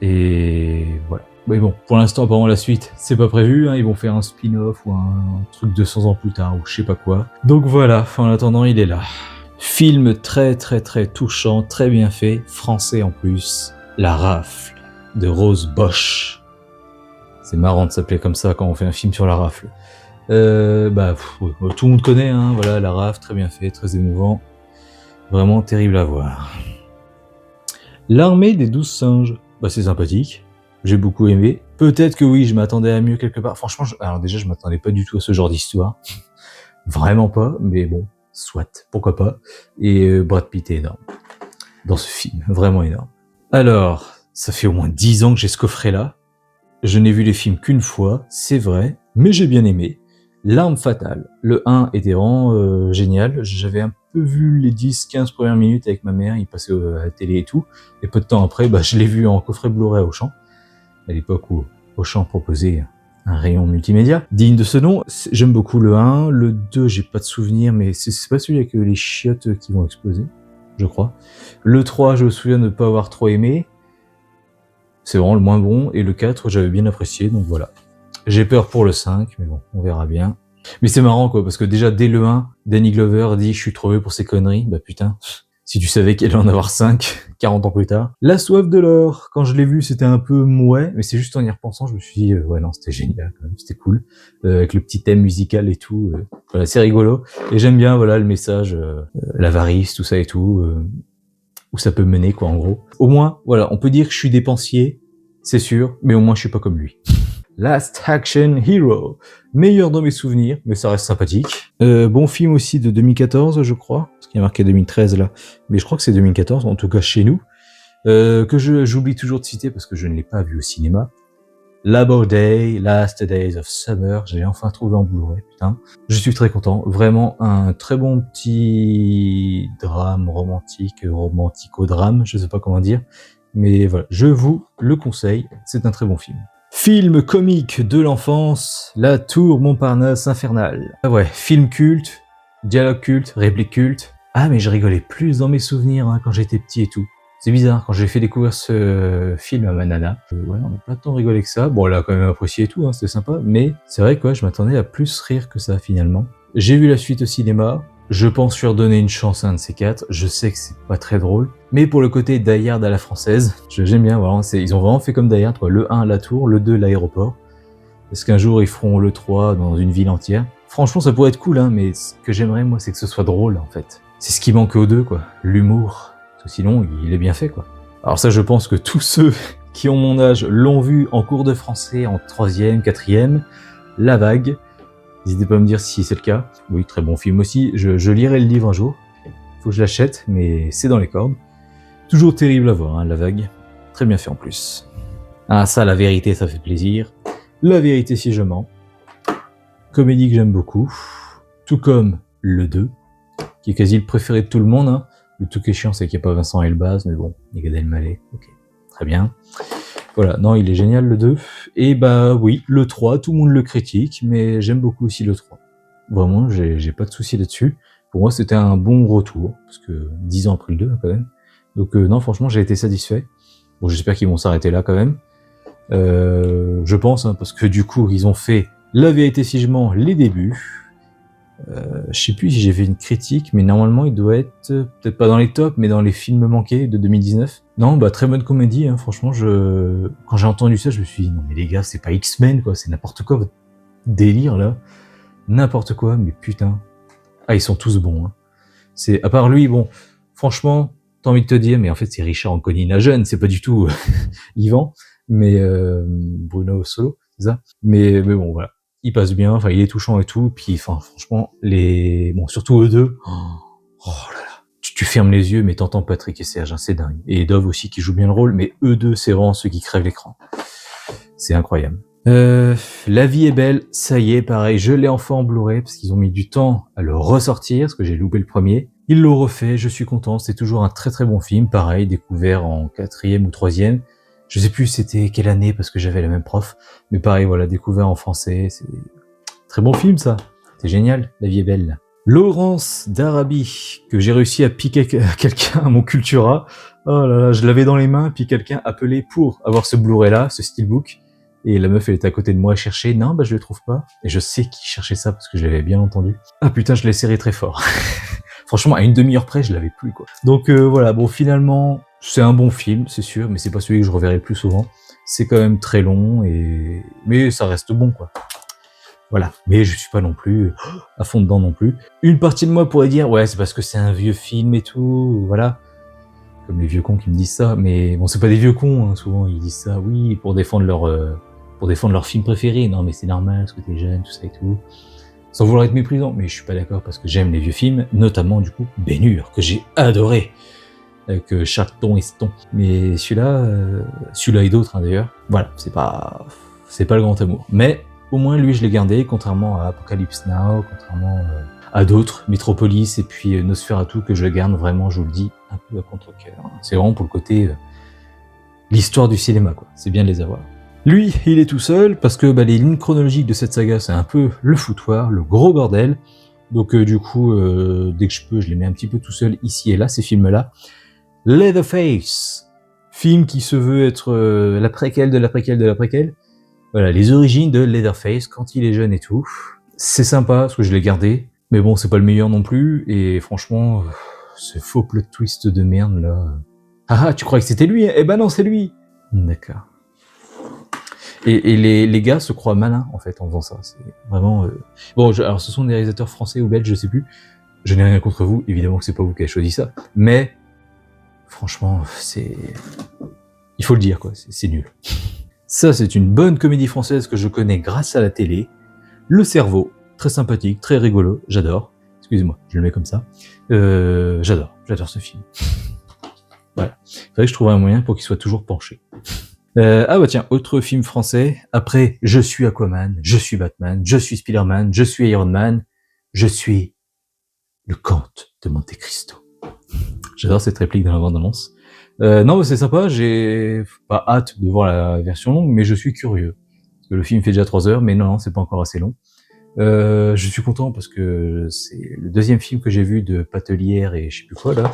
Et voilà. Mais bon, pour l'instant, apparemment la suite, c'est pas prévu, hein, ils vont faire un spin-off ou un truc 200 ans plus tard, ou je sais pas quoi. Donc voilà, en attendant, il est là. Film très très très touchant, très bien fait, français en plus. La rafle de Rose Bosch. C'est marrant de s'appeler comme ça quand on fait un film sur la rafle. Tout le monde connaît, hein, voilà, la rafle, très bien fait, très émouvant. Vraiment terrible à voir. L'armée des 12 singes. C'est sympathique. J'ai beaucoup aimé. Peut-être que oui, je m'attendais à mieux quelque part. Franchement, alors déjà, je m'attendais pas du tout à ce genre d'histoire. Vraiment pas, mais bon, soit, pourquoi pas. Et Brad Pitt est énorme. Dans ce film, vraiment énorme. Alors, ça fait au moins 10 ans que j'ai ce coffret-là. Je n'ai vu les films qu'une fois, c'est vrai, mais j'ai bien aimé. L'arme fatale. Le 1 était vraiment génial. J'avais un peu vu les 10-15 premières minutes avec ma mère, il passait à la télé et tout. Et peu de temps après, je l'ai vu en coffret Blu-ray à Auchan. À l'époque où Auchan proposait un rayon multimédia digne de ce nom. J'aime beaucoup le 1. Le 2, j'ai pas de souvenir, mais c'est pas celui avec les chiottes qui vont exploser, je crois. Le 3, je me souviens de ne pas avoir trop aimé. C'est vraiment le moins bon. Et le 4, j'avais bien apprécié, donc voilà. J'ai peur pour le 5, mais bon, on verra bien. Mais c'est marrant, quoi, parce que déjà, dès le 1, Danny Glover dit « Je suis trop vieux pour ces conneries ». Putain, Si tu savais qu'elle allait en avoir 5, 40 ans plus tard. La soif de l'or, quand je l'ai vu, c'était un peu mouais, mais c'est juste en y repensant, je me suis dit, ouais, non, c'était génial, quand même, c'était cool, avec le petit thème musical et tout, voilà, c'est rigolo, et j'aime bien, voilà, le message, l'avarice, tout ça et tout, où ça peut mener, quoi, en gros. Au moins, voilà, on peut dire que je suis dépensier, c'est sûr, mais au moins je suis pas comme lui. Last Action Hero, meilleur dans mes souvenirs, mais ça reste sympathique. Bon film aussi de 2014, je crois, parce qu'il y a marqué 2013 là, mais je crois que c'est 2014, en tout cas chez nous, que j'oublie toujours de citer parce que je ne l'ai pas vu au cinéma. Labor Day, Last Days of Summer, j'ai enfin trouvé en Blu-ray, putain. Je suis très content, vraiment un très bon petit drame romantique, romantico-drame, je sais pas comment dire, mais voilà, je vous le conseille, c'est un très bon film. Film comique de l'enfance, La Tour Montparnasse Infernale. Ah ouais, film culte, dialogue culte, réplique culte. Ah mais je rigolais plus dans mes souvenirs hein, quand j'étais petit et tout. C'est bizarre, quand j'ai fait découvrir ce film à ma nana, ouais, on n'a pas tant rigolé que ça. Bon, elle a quand même apprécié et tout, hein, c'était sympa, mais c'est vrai que ouais, je m'attendais à plus rire que ça finalement. J'ai vu la suite au cinéma, je pense lui redonner une chance à un de ces quatre, je sais que c'est pas très drôle, mais pour le côté Die Hard à la française, j'aime bien, vraiment, ils ont vraiment fait comme Die Hard, quoi. Le 1 la tour, le 2 l'aéroport. Est-ce qu'un jour ils feront le 3 dans une ville entière? Franchement, ça pourrait être cool, hein, mais ce que j'aimerais moi, c'est que ce soit drôle en fait. C'est ce qui manque aux deux, quoi, l'humour. Sinon, il est bien fait, quoi. Alors ça, je pense que tous ceux qui ont mon âge l'ont vu en cours de français en 3e, 4e, La Vague. N'hésitez pas à me dire si c'est le cas. Oui, très bon film aussi. Je lirai le livre un jour. Faut que je l'achète, mais c'est dans les cordes. Toujours terrible à voir, hein, La Vague. Très bien fait en plus. Ah ça, La Vérité, ça fait plaisir. La Vérité si je mens. Comédie que j'aime beaucoup. Tout comme le 2, qui est quasi le préféré de tout le monde, hein. Le truc qui est chiant, c'est qu'il n'y a pas Vincent Elbaz, mais bon, il y a Gad Elmaleh, ok, très bien. Voilà, non, il est génial le 2. Et bah oui, le 3, tout le monde le critique, mais j'aime beaucoup aussi le 3. Vraiment, j'ai pas de soucis là-dessus. Pour moi, c'était un bon retour, parce que 10 ans après le 2, quand même. Donc non, franchement, j'ai été satisfait. Bon, j'espère qu'ils vont s'arrêter là, quand même. Je pense, hein, parce que du coup, ils ont fait La Vérité si je mens, les débuts. Je sais plus si j'ai fait une critique, mais normalement il doit être peut-être pas dans les tops, mais dans les films manqués de 2019. Non, bah très bonne comédie, hein, franchement. Quand j'ai entendu ça, je me suis dit non mais les gars, c'est pas X-Men quoi, c'est n'importe quoi votre délire là, n'importe quoi. Mais putain, ah ils sont tous bons. Hein. C'est à part lui, bon, franchement, t'as envie de te dire, mais en fait c'est Richard Anconina jeune, c'est pas du tout Yvan, mais Bruno Solo, c'est ça. Mais bon voilà. Il passe bien, enfin il est touchant et tout, puis enfin franchement bon surtout eux deux, oh là là, tu fermes les yeux mais t'entends Patrick et Serge, hein, c'est dingue, et Dove aussi qui joue bien le rôle, mais eux deux c'est vraiment ceux qui crèvent l'écran, c'est incroyable. La vie est belle, ça y est, pareil, je l'ai enfin en Blu-ray parce qu'ils ont mis du temps à le ressortir, parce que j'ai loupé le premier. Ils l'ont refait, je suis content, c'est toujours un très très bon film, pareil, découvert en 4e ou 3e. Je sais plus c'était quelle année parce que j'avais la même prof, mais pareil, voilà, découvert en français, c'est très bon film ça, c'est génial, La vie est belle. Laurence d'Arabie, que j'ai réussi à piquer à quelqu'un à mon Cultura, oh là là, je l'avais dans les mains, puis quelqu'un appelait pour avoir ce Blu-ray là, ce steelbook, et la meuf elle était à côté de moi à chercher, non bah je le trouve pas, et je sais qui cherchait ça parce que je l'avais bien entendu. Ah putain, je l'ai serré très fort. Franchement, à une demi-heure près, je l'avais plus quoi. Donc voilà, bon finalement, c'est un bon film, c'est sûr, mais c'est pas celui que je reverrai le plus souvent. C'est quand même très long, mais ça reste bon, quoi. Voilà. Mais je suis pas non plus à fond dedans non plus. Une partie de moi pourrait dire, ouais, c'est parce que c'est un vieux film et tout, voilà. Comme les vieux cons qui me disent ça, mais bon, c'est pas des vieux cons, hein, souvent, ils disent ça, oui, pour défendre leur film préféré. Non, mais c'est normal, parce que t'es jeune, tout ça et tout. Sans vouloir être méprisant, mais je suis pas d'accord parce que j'aime les vieux films, notamment, du coup, Ben-Hur, que j'ai adoré. Avec Charlton Heston. Mais celui-là et d'autres hein, d'ailleurs, voilà, c'est pas le grand amour. Mais au moins lui je l'ai gardé, contrairement à Apocalypse Now, contrairement à d'autres, Metropolis et puis Nosferatu que je garde vraiment, je vous le dis, un peu à contre-cœur. C'est vraiment pour le côté l'histoire du cinéma quoi, c'est bien de les avoir. Lui, il est tout seul parce que les lignes chronologiques de cette saga c'est un peu le foutoir, le gros bordel. Donc du coup, dès que je peux, je les mets un petit peu tout seul ici et là, ces films-là. Leatherface, film qui se veut être la préquelle de la préquelle de la préquelle. Voilà, les origines de Leatherface quand il est jeune et tout. C'est sympa parce que je l'ai gardé, mais bon, c'est pas le meilleur non plus. Et franchement, ce faux plot twist de merde là. Ah, tu croyais que c'était lui? Eh ben non, c'est lui. D'accord. Et les gars se croient malins en fait en faisant ça. C'est vraiment. Bon, alors ce sont des réalisateurs français ou belges, je sais plus. Je n'ai rien contre vous, évidemment que c'est pas vous qui avez choisi ça, mais franchement, c'est. Il faut le dire quoi, c'est nul. Ça, c'est une bonne comédie française que je connais grâce à la télé. Le Cerveau, très sympathique, très rigolo, j'adore. Excusez-moi, je le mets comme ça. J'adore ce film. Voilà. Faudrait que je trouve un moyen pour qu'il soit toujours penché. Ah bah tiens, autre film français. Après, je suis Aquaman, je suis Batman, je suis Spider-Man, je suis Iron Man, je suis le comte de Monte Cristo. J'adore cette réplique dans la bande-annonce. Non, mais c'est sympa, j'ai pas hâte de voir la version longue, mais je suis curieux. Parce que le film fait déjà 3 heures, mais non, c'est pas encore assez long. Je suis content parce que c'est le deuxième film que j'ai vu de Patelière et je sais plus quoi là.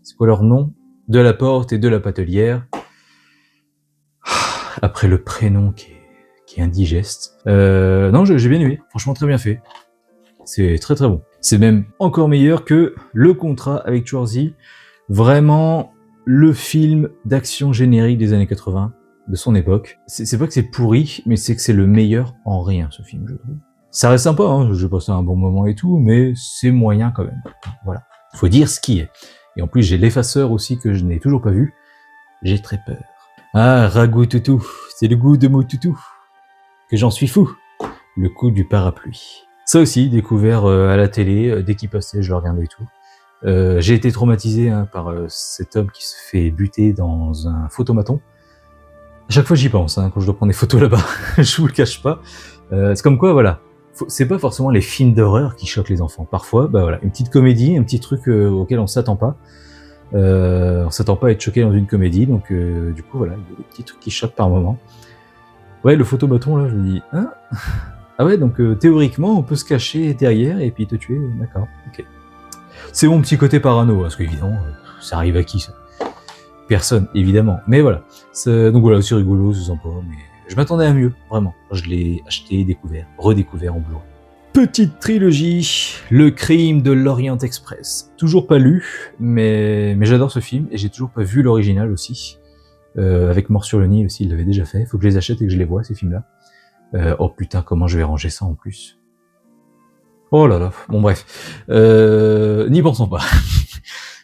C'est quoi leur nom? De la Porte et de la Patelière. Après le prénom qui est indigeste. Non, j'ai bien aimé. Franchement, très bien fait. C'est très très bon. C'est même encore meilleur que Le Contrat avec Schwarzy. Vraiment le film d'action générique des années 80, de son époque. C'est pas que c'est pourri, mais c'est que c'est le meilleur en rien, ce film, je trouve. Ça reste sympa, hein, j'ai passé un bon moment et tout, mais c'est moyen quand même. Voilà. Faut dire ce qui est. Et en plus, j'ai l'effaceur aussi que je n'ai toujours pas vu. J'ai très peur. Ah, ragoût toutou, c'est le goût de mon toutou. Que j'en suis fou. Le coup du parapluie. Ça aussi, découvert à la télé, dès qu'il passait, je le regardais et tout. J'ai été traumatisé par cet homme qui se fait buter dans un photomaton. À chaque fois j'y pense, quand je dois prendre des photos là-bas, je vous le cache pas. C'est comme quoi, voilà, c'est pas forcément les films d'horreur qui choquent les enfants. Parfois, bah voilà, une petite comédie, un petit truc auquel on s'attend pas. On s'attend pas à être choqué dans une comédie, donc du coup voilà, il y a des petits trucs qui choquent par moment. Ouais, le photomaton là, je me dis, hein? Ah ouais, donc théoriquement, on peut se cacher derrière et puis te tuer, d'accord, ok. C'est mon petit côté parano, parce qu'évidemment, ça arrive à qui ça? Personne, évidemment. Mais voilà. Donc voilà, c'est rigolo, c'est sympa, mais je m'attendais à mieux, vraiment. Je l'ai acheté, découvert, redécouvert en Blu-ray. Petite trilogie, Le Crime de l'Orient Express. Toujours pas lu, mais j'adore ce film, et j'ai toujours pas vu l'original aussi. Avec Mort sur le Nil aussi, il l'avait déjà fait. Faut que je les achète et que je les vois, ces films-là. Oh putain, comment je vais ranger ça en plus? Oh là là, bon bref, n'y pensons pas.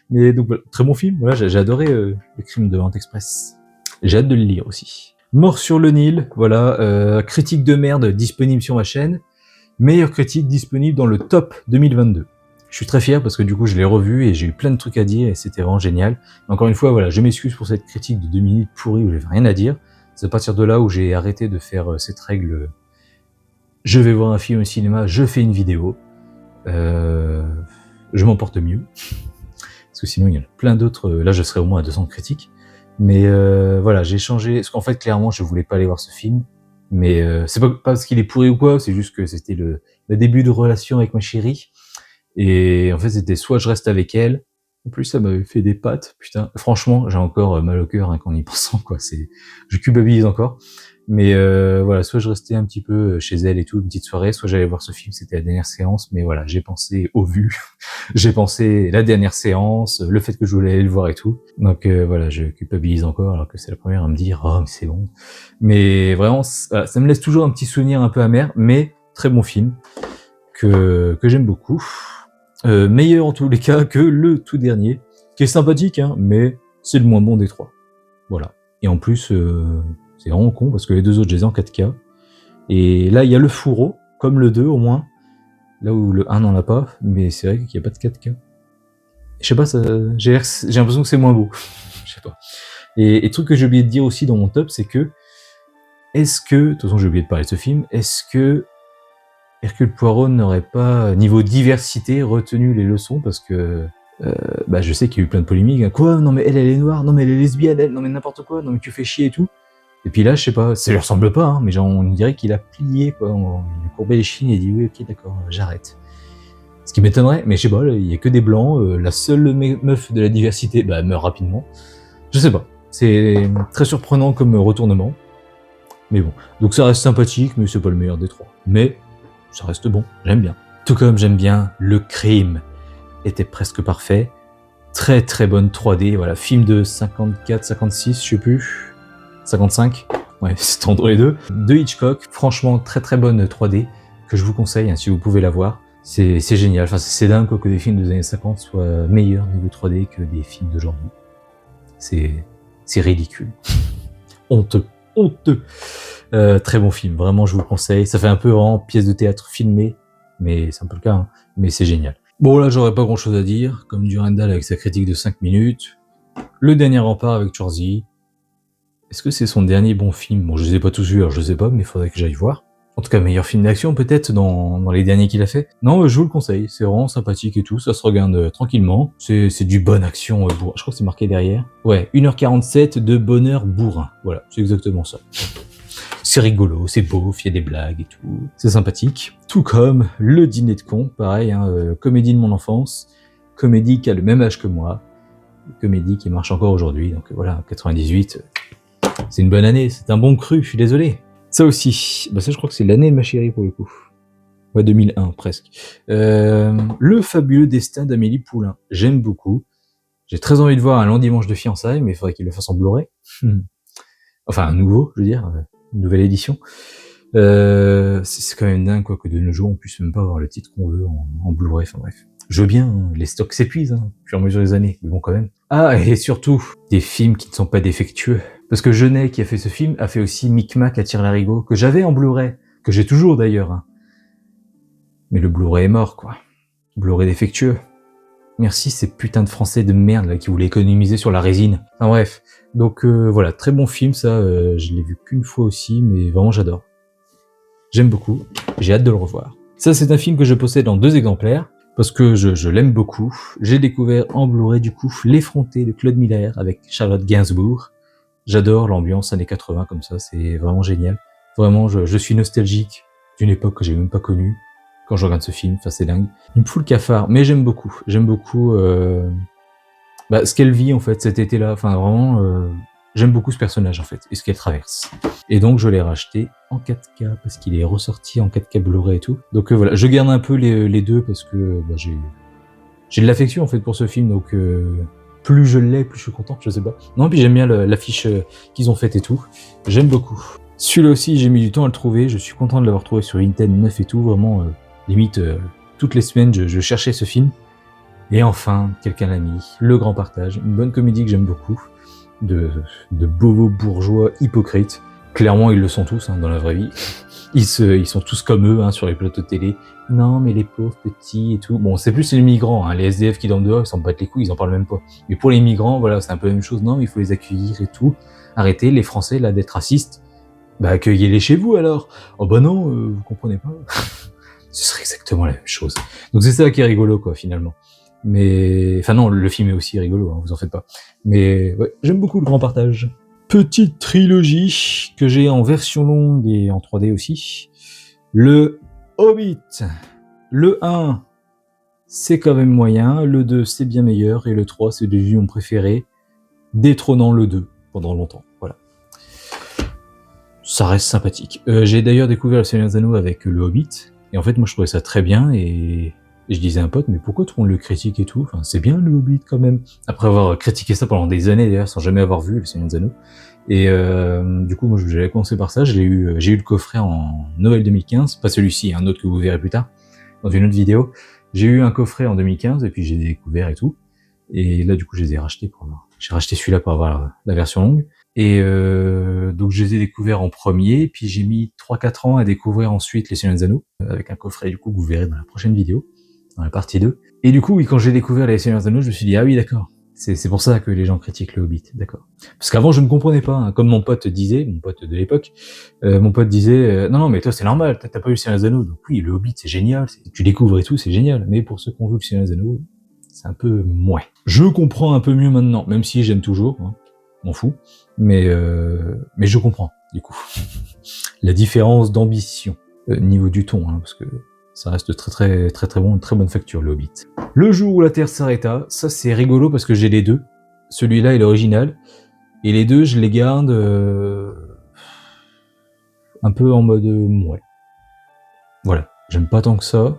Mais donc voilà, très bon film, voilà, j'ai adoré Le Crime de l'Orient Express. J'ai hâte de le lire aussi. Mort sur le Nil, voilà, critique de merde disponible sur ma chaîne, meilleure critique disponible dans le top 2022. Je suis très fier parce que du coup je l'ai revu et j'ai eu plein de trucs à dire et c'était vraiment génial. Mais encore une fois, voilà, je m'excuse pour cette critique de 2 minutes pourrie où j'avais rien à dire. C'est à partir de là où j'ai arrêté de faire cette règle. Je vais voir un film au cinéma, je fais une vidéo. Je m'en porte mieux. Parce que sinon, il y en a plein d'autres. Là, je serais au moins à 200 critiques. Mais voilà, j'ai changé. Parce qu'en fait, clairement, je voulais pas aller voir ce film. Mais c'est pas parce qu'il est pourri ou quoi, c'est juste que c'était le début de relation avec ma chérie. Et en fait, c'était soit je reste avec elle. En plus, ça m'avait fait des pattes. Putain, franchement, j'ai encore mal au cœur qu'en y pensant, quoi. Je culpabilise encore. Mais voilà, soit je restais un petit peu chez elle et tout, une petite soirée, soit j'allais voir ce film, c'était la dernière séance, mais voilà, j'ai pensé au vu, j'ai pensé la dernière séance, le fait que je voulais aller le voir et tout. Donc voilà, je culpabilise encore, alors que c'est la première à me dire « Oh, mais c'est bon ». Mais vraiment, ça me laisse toujours un petit souvenir un peu amer, mais très bon film, que j'aime beaucoup. Meilleur en tous les cas que le tout dernier, qui est sympathique, mais c'est le moins bon des trois. Voilà. Et en plus... c'est vraiment con parce que les deux autres, je les ai en 4K. Et là, il y a le fourreau, comme le 2 au moins. Là où le 1 n'en a pas, mais c'est vrai qu'il n'y a pas de 4K. Je sais pas, j'ai l'impression que c'est moins beau. Je sais pas. Et truc que j'ai oublié de dire aussi dans mon top, c'est que de toute façon j'ai oublié de parler de ce film, est-ce que Hercule Poirot n'aurait pas, niveau diversité, retenu les leçons parce que je sais qu'il y a eu plein de polémiques. Quoi? Non mais elle est noire, non mais elle est lesbienne, non mais n'importe quoi, non mais tu fais chier et tout. Et puis là, je sais pas, ça lui ressemble pas, mais genre, on dirait qu'il a plié, quoi. Il a courbé les chines et dit oui, ok, d'accord, j'arrête. Ce qui m'étonnerait, mais je sais pas, il y a que des blancs, la seule meuf de la diversité, meurt rapidement. Je sais pas. C'est très surprenant comme retournement. Mais bon. Donc ça reste sympathique, mais c'est pas le meilleur des trois. Mais ça reste bon, j'aime bien. Tout comme j'aime bien Le Crime était presque parfait. Très très bonne 3D, voilà, film de 54, 56, je sais plus, 55, ouais, c'est entre les deux, de Hitchcock, franchement très très bonne 3D, que je vous conseille, hein, si vous pouvez la voir, c'est génial, enfin c'est dingue quoi, que des films des années 50 soient meilleurs niveau 3D que des films d'aujourd'hui, c'est ridicule, honteux, honteux, très bon film, vraiment je vous le conseille, ça fait un peu en pièce de théâtre filmée, mais c'est un peu le cas, hein, mais c'est génial. Bon là j'aurais pas grand chose à dire, comme Durandal avec sa critique de 5 minutes, Le Dernier Rempart avec Schwarzy. Est-ce que c'est son dernier bon film? Bon je les ai pas tous vus, alors je sais pas, mais il faudrait que j'aille voir. En tout cas meilleur film d'action peut-être dans les derniers qu'il a fait. Non je vous le conseille, c'est vraiment sympathique et tout, ça se regarde tranquillement. C'est du bonne action bourrin, je crois que c'est marqué derrière. Ouais, 1h47 de bonheur bourrin, voilà, c'est exactement ça. C'est rigolo, c'est beau, il y a des blagues et tout, c'est sympathique. Tout comme Le Dîner de con, pareil, hein, comédie de mon enfance, comédie qui a le même âge que moi, comédie qui marche encore aujourd'hui, donc voilà, 98, c'est une bonne année, c'est un bon cru, je suis désolé. Ça aussi, bah ça je crois que c'est l'année de ma chérie pour le coup. Ouais, 2001 presque. Le fabuleux destin d'Amélie Poulain, j'aime beaucoup. J'ai très envie de voir un long dimanche de fiançailles, mais il faudrait qu'il le fasse en Blu-ray. Enfin, un nouveau, je veux dire, une nouvelle édition. C'est quand même dingue, quoi, que de nos jours, on puisse même pas avoir le titre qu'on veut en Blu-ray, enfin bref. Je veux bien, hein, les stocks s'épuisent, hein, au fur et à mesure des années, mais bon, quand même. Ah, et surtout, des films qui ne sont pas défectueux. Parce que Jeunet, qui a fait ce film, a fait aussi Micmac à Tire-Larigot, que j'avais en Blu-ray, que j'ai toujours d'ailleurs, hein. Mais le Blu-ray est mort, quoi. Blu-ray défectueux. Merci ces putains de Français de merde là, qui voulaient économiser sur la résine. Enfin bref, donc voilà, très bon film ça, je l'ai vu qu'une fois aussi, mais vraiment j'adore. J'aime beaucoup, j'ai hâte de le revoir. Ça c'est un film que je possède en 2 exemplaires, parce que je l'aime beaucoup. J'ai découvert en Blu-ray du coup L'Effronté de Claude Miller avec Charlotte Gainsbourg. J'adore l'ambiance années 80 comme ça, c'est vraiment génial. Vraiment, je suis nostalgique d'une époque que j'ai même pas connue. Quand je regarde ce film, enfin c'est dingue. Il me fout le cafard, mais j'aime beaucoup ce qu'elle vit en fait cet été-là, enfin vraiment, j'aime beaucoup ce personnage en fait, et ce qu'elle traverse. Et donc je l'ai racheté en 4K, parce qu'il est ressorti en 4K Blu-ray et tout. Donc voilà, je garde un peu les deux, parce que j'ai de l'affection en fait pour ce film, donc plus je l'ai, plus je suis content, je sais pas. Non, puis j'aime bien l'affiche qu'ils ont faite et tout, j'aime beaucoup. Celui-là aussi, j'ai mis du temps à le trouver, je suis content de l'avoir trouvé sur Vinted 9 et tout, vraiment... limite, toutes les semaines, je cherchais ce film. Et enfin, quelqu'un l'a mis. Le Grand Partage, une bonne comédie que j'aime beaucoup. De bobos bourgeois hypocrites. Clairement, ils le sont tous, hein, dans la vraie vie. Ils sont tous comme eux, hein, sur les plateaux de télé. Non, mais les pauvres petits et tout. Bon, c'est plus les migrants, hein, les SDF qui dorment dehors, ils s'en battent les couilles, ils en parlent même pas. Mais pour les migrants, voilà, c'est un peu la même chose. Non, mais il faut les accueillir et tout. Arrêtez, les Français, là, d'être racistes. Bah, accueillez-les chez vous, alors. Oh bah non, vous comprenez pas. Ce serait exactement la même chose. Donc c'est ça qui est rigolo, quoi, finalement. Mais, enfin non, le film est aussi rigolo, hein, vous en faites pas. Mais ouais, j'aime beaucoup Le Grand Partage. Petite trilogie que j'ai en version longue et en 3D aussi. Le Hobbit. Le 1, c'est quand même moyen. Le 2, c'est bien meilleur. Et le 3, c'est devenu mon préféré, détrônant le 2 pendant longtemps. Voilà. Ça reste sympathique. J'ai d'ailleurs découvert Le Seigneur des Anneaux avec Le Hobbit. Et en fait, moi, je trouvais ça très bien, et je disais à un pote, mais pourquoi tout le monde le critique et tout? Enfin, c'est bien, Le Hobbit, quand même. Après avoir critiqué ça pendant des années, d'ailleurs, sans jamais avoir vu Le Seigneur des Anneaux. Et du coup, moi, j'avais commencé par ça, j'ai eu le coffret en Noël 2015, pas celui-ci, un autre que vous verrez plus tard, dans une autre vidéo. J'ai eu un coffret en 2015, et puis j'ai découvert et tout. Et là, du coup, je les ai rachetés j'ai racheté celui-là pour avoir la version longue. Et donc je les ai découverts en premier, puis j'ai mis 3-4 ans à découvrir ensuite Les Seigneurs des Anneaux, avec un coffret du coup que vous verrez dans la prochaine vidéo, dans la partie 2. Et du coup, oui, quand j'ai découvert Les Seigneurs des Anneaux, je me suis dit, ah oui, d'accord, c'est pour ça que les gens critiquent Le Hobbit, d'accord. Parce qu'avant, je ne comprenais pas, hein. Comme mon pote disait, mon pote de l'époque, non, mais toi c'est normal, t'as pas eu Le Seigneur des Anneaux, donc oui, Le Hobbit c'est génial, tu découvres et tout, c'est génial, mais pour ceux qui ont vu Le Seigneur des Anneaux, c'est un peu moins. Je comprends un peu mieux maintenant, même si j'aime toujours, hein. M'en fous, mais je comprends, du coup, la différence d'ambition, niveau du ton, hein, parce que ça reste très bon, une très bonne facture, Le Hobbit. Le jour où la Terre s'arrêta, ça c'est rigolo parce que j'ai les deux, celui-là est l'original, et les deux je les garde un peu en mode ouais. Voilà, j'aime pas tant que ça,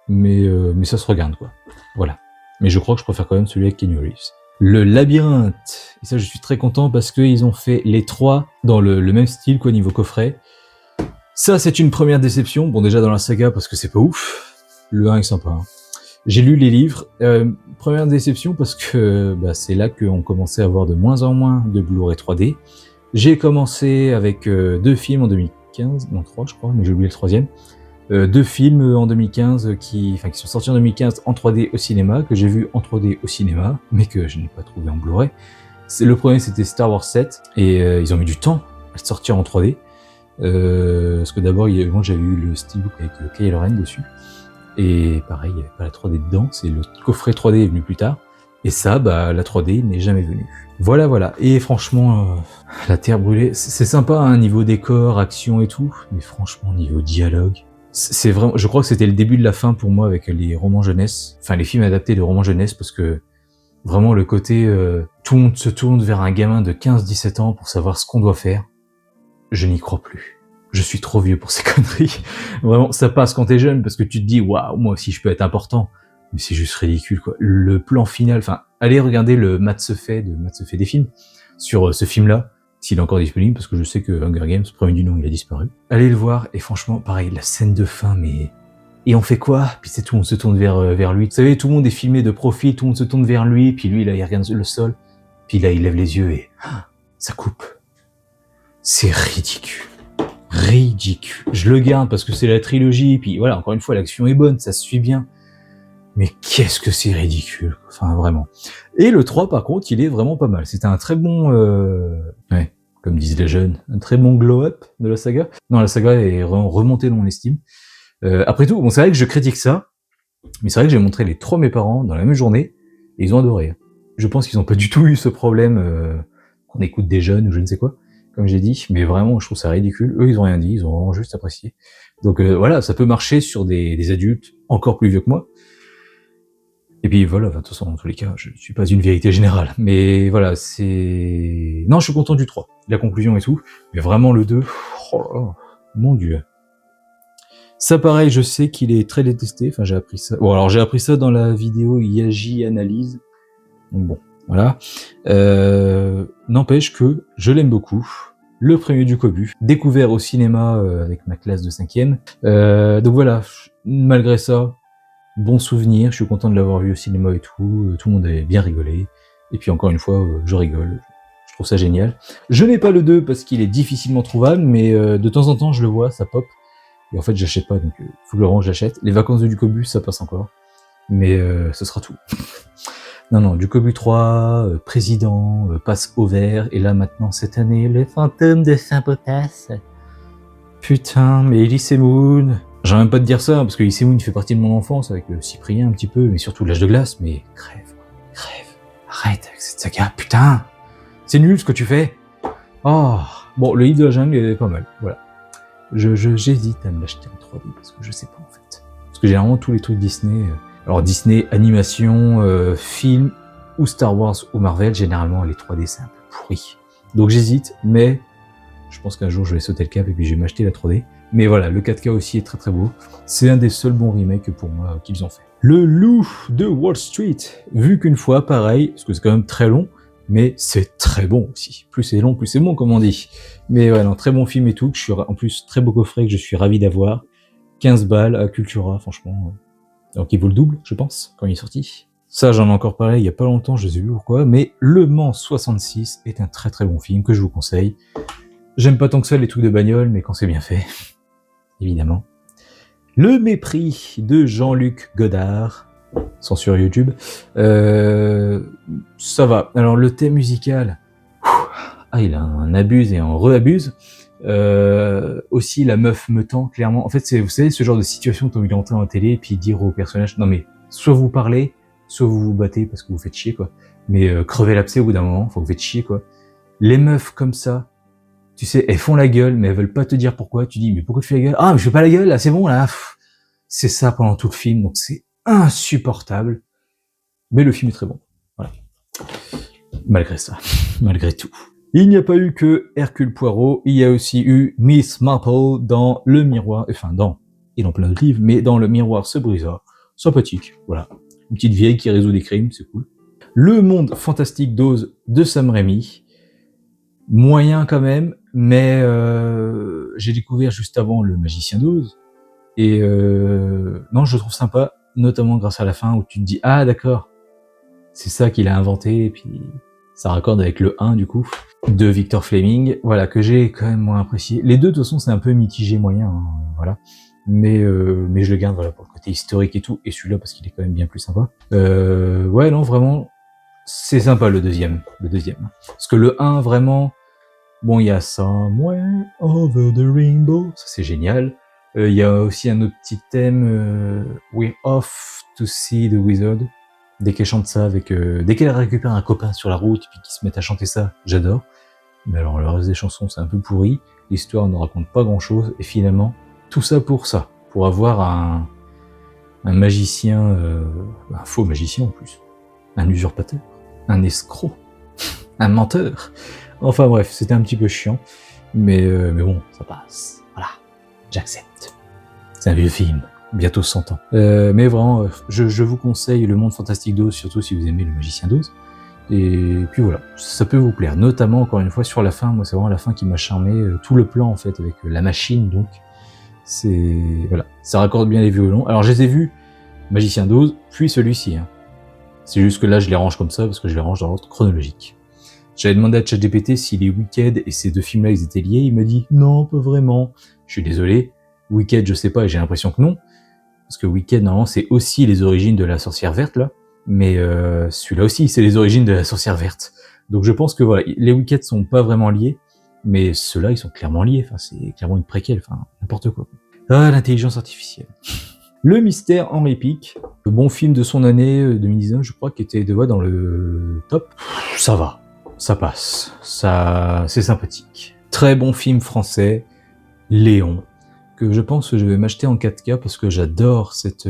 mais ça se regarde, quoi, voilà. Mais je crois que je préfère quand même celui avec Keanu Reeves. Le Labyrinthe. Et ça, je suis très content parce qu'ils ont fait les 3 dans le même style qu'au niveau coffret. Ça, c'est une première déception. Bon, déjà dans la saga, parce que c'est pas ouf. Le 1 est sympa. Hein. J'ai lu les livres. Première déception parce que c'est là qu'on commençait à avoir de moins en moins de Blu-ray 3D. J'ai commencé avec 2 films en 2015. Non, 3 je crois, mais j'ai oublié le 3e. 2 films en 2015 qui sont sortis en 2015 en 3D au cinéma, que j'ai vu en 3D au cinéma, mais que je n'ai pas trouvé en Blu-ray. Le premier, c'était Star Wars 7, et ils ont mis du temps à le sortir en 3D. Parce que d'abord, moi j'avais eu le steelbook avec Kylo Ren dessus, et pareil, il n'y avait pas la 3D dedans, c'est le coffret 3D est venu plus tard, et ça, la 3D n'est jamais venue. Voilà, et franchement, la Terre brûlée, c'est sympa, hein, niveau décor, action et tout, mais franchement, niveau dialogue, c'est vraiment, je crois que c'était le début de la fin pour moi avec les romans jeunesse, enfin les films adaptés de romans jeunesse, parce que vraiment le côté, tout le monde se tourne vers un gamin de 15-17 ans pour savoir ce qu'on doit faire, je n'y crois plus. Je suis trop vieux pour ces conneries. Vraiment, ça passe quand t'es jeune, parce que tu te dis, waouh, moi aussi je peux être important. Mais c'est juste ridicule, quoi. Le plan final, allez regarder le Matt se fait des films, sur ce film-là, s'il est encore disponible, parce que je sais que Hunger Games, premier du nom, il a disparu. Allez le voir, et franchement, pareil, la scène de fin, mais... Et on fait quoi? Puis c'est tout, on se tourne vers lui. Vous savez, tout le monde est filmé de profil, tout le monde se tourne vers lui, puis lui, là, il regarde le sol, puis là, il lève les yeux, et... ça coupe. C'est ridicule. Ridicule. Je le garde parce que c'est la trilogie, puis voilà, encore une fois, l'action est bonne, ça se suit bien. Mais qu'est-ce que c'est ridicule, enfin vraiment. Et le 3, par contre, il est vraiment pas mal. C'était un très bon, comme disent les jeunes, un très bon glow-up de la saga. Non, la saga est remontée dans mon estime. Après tout, bon, c'est vrai que je critique ça, mais c'est vrai que j'ai montré les 3 à mes parents dans la même journée, et ils ont adoré. Je pense qu'ils ont pas du tout eu ce problème qu'on écoute des jeunes ou je ne sais quoi, comme j'ai dit, mais vraiment, je trouve ça ridicule. Eux, ils ont rien dit, ils ont vraiment juste apprécié. Donc voilà, ça peut marcher sur des adultes encore plus vieux que moi. Et puis voilà, de toute façon, dans tous les cas, je suis pas une vérité générale. Mais voilà, c'est... Non, je suis content du 3, la conclusion et tout, mais vraiment le 2, oh, mon Dieu. Ça, pareil, je sais qu'il est très détesté, enfin j'ai appris ça... Bon, alors j'ai appris ça dans la vidéo Yaji Analyse, donc bon, voilà. N'empêche que je l'aime beaucoup. Le premier du Cobu, découvert au cinéma avec ma classe de 5e. Donc voilà, malgré ça, bon souvenir, je suis content de l'avoir vu au cinéma et tout le monde avait bien rigolé. Et puis encore une fois, je rigole, je trouve ça génial. Je n'ai pas le 2 parce qu'il est difficilement trouvable, mais de temps en temps je le vois, ça pop. Et en fait j'achète pas, donc faut que le range j'achète. Les vacances de Ducobu, ça passe encore. Mais ce sera tout. Non, Ducobu 3, président, passe au vert, et là maintenant, cette année, le fantôme de Saint-Potas. Putain, mais Elise Moon. J'ai même pas te dire ça, parce que Elise Moon fait partie de mon enfance, avec Cyprien un petit peu, mais surtout l'âge de glace, mais crève. Arrête avec cette saga, putain. C'est nul ce que tu fais. Oh, bon, le livre de la jungle est pas mal, voilà. J'hésite à me l'acheter en 3D, parce que je sais pas en fait. Parce que généralement, tous les trucs Disney... Alors Disney, animation, film, ou Star Wars, ou Marvel, généralement les 3D c'est un peu pourri. Donc j'hésite, mais je pense qu'un jour je vais sauter le cap et puis je vais m'acheter la 3D. Mais voilà, le 4K aussi est très très beau. C'est un des seuls bons remakes pour moi qu'ils ont fait. Le Loup de Wall Street, vu qu'une fois, pareil, parce que c'est quand même très long, mais c'est très bon aussi. Plus c'est long, plus c'est bon, comme on dit. Mais voilà, très bon film et tout, que je suis en plus très beau coffret que je suis ravi d'avoir. 15 balles à Cultura, franchement... Donc il vaut le double, je pense, quand il est sorti. Ça, j'en ai encore parlé il y a pas longtemps, je sais plus pourquoi, mais Le Mans 66 est un très très bon film que je vous conseille. J'aime pas tant que ça les trucs de bagnole, mais quand c'est bien fait, évidemment. Le Mépris de Jean-Luc Godard, sont sur YouTube. Ça va. Alors le thème musical, il en abuse et en re-abuse. Aussi la meuf me tend clairement. En fait, c'est, vous savez, ce genre de situation où il est entré à la télé et puis dire au personnage, non mais soit vous parlez, soit vous vous battez parce que vous faites chier quoi. Mais crevez l'abcès au bout d'un moment, faut que vous faites chier quoi. Les meufs comme ça, tu sais, elles font la gueule, mais elles veulent pas te dire pourquoi. Tu dis mais pourquoi tu fais la gueule? Ah mais je fais pas la gueule, là c'est bon là. C'est ça pendant tout le film, donc c'est insupportable. Mais le film est très bon. Voilà. Malgré ça, malgré tout. Il n'y a pas eu que Hercule Poirot, il y a aussi eu Miss Marple dans Le Miroir, enfin dans, et dans plein d'autres livres, mais dans Le Miroir se brisa. Sympathique, voilà. Une petite vieille qui résout des crimes, c'est cool. Le monde fantastique d'Oz de Sam Raimi, moyen quand même, mais j'ai découvert juste avant le Magicien d'Oz, et non, je le trouve sympa, notamment grâce à la fin où tu te dis ah d'accord, c'est ça qu'il a inventé, et puis ça raccorde avec le 1 du coup de Victor Fleming, voilà, que j'ai quand même moins apprécié. Les deux de toute façon c'est un peu mitigé moyen, hein, voilà, mais je le garde voilà pour le côté historique et tout, et celui-là parce qu'il est quand même bien plus sympa. Ouais non vraiment c'est sympa le deuxième, parce que le 1 vraiment bon, il y a Somewhere Over the Rainbow, ça c'est génial. Il y a aussi un autre petit thème, We're Off to See the Wizard. Dès qu'elle chante ça, dès qu'elle récupère un copain sur la route, puis qu'ils se mettent à chanter ça, j'adore. Mais alors le reste des chansons, c'est un peu pourri. L'histoire ne raconte pas grand-chose, et finalement, tout ça, pour avoir un magicien, un faux magicien en plus, un usurpateur, un escroc, un menteur. Enfin bref, c'était un petit peu chiant, mais bon, ça passe. Voilà, j'accepte. C'est un vieux film, bientôt 100 ans. Mais vraiment, je vous conseille Le Monde Fantastique d'Oz, surtout si vous aimez Le Magicien d'Oz. Et puis voilà, ça peut vous plaire. Notamment, encore une fois, sur la fin, moi c'est vraiment la fin qui m'a charmé. Tout le plan en fait, avec la machine, donc, c'est... Voilà, ça raccorde bien les violons. Alors je les ai vus, Magicien d'Oz, puis celui-ci. Hein. C'est juste que là, je les range comme ça, parce que je les range dans l'ordre chronologique. J'avais demandé à ChatGPT si les Wicked et ces deux films-là, ils étaient liés. Il m'a dit non, pas vraiment. Je suis désolé. Wicked, je sais pas, et j'ai l'impression que non. Parce que Wicked, normalement, c'est aussi les origines de la sorcière verte, là. Mais celui-là aussi, c'est les origines de la sorcière verte. Donc je pense que voilà, les Wicked sont pas vraiment liés, mais ceux-là, ils sont clairement liés. Enfin, c'est clairement une préquelle, enfin, n'importe quoi. Ah, l'intelligence artificielle. Le Mystère en répique. Le bon film de son année 2019, je crois, qui était dans le top. Ça va. Ça passe, ça, c'est sympathique. Très bon film français, Léon, que je pense que je vais m'acheter en 4K parce que j'adore cette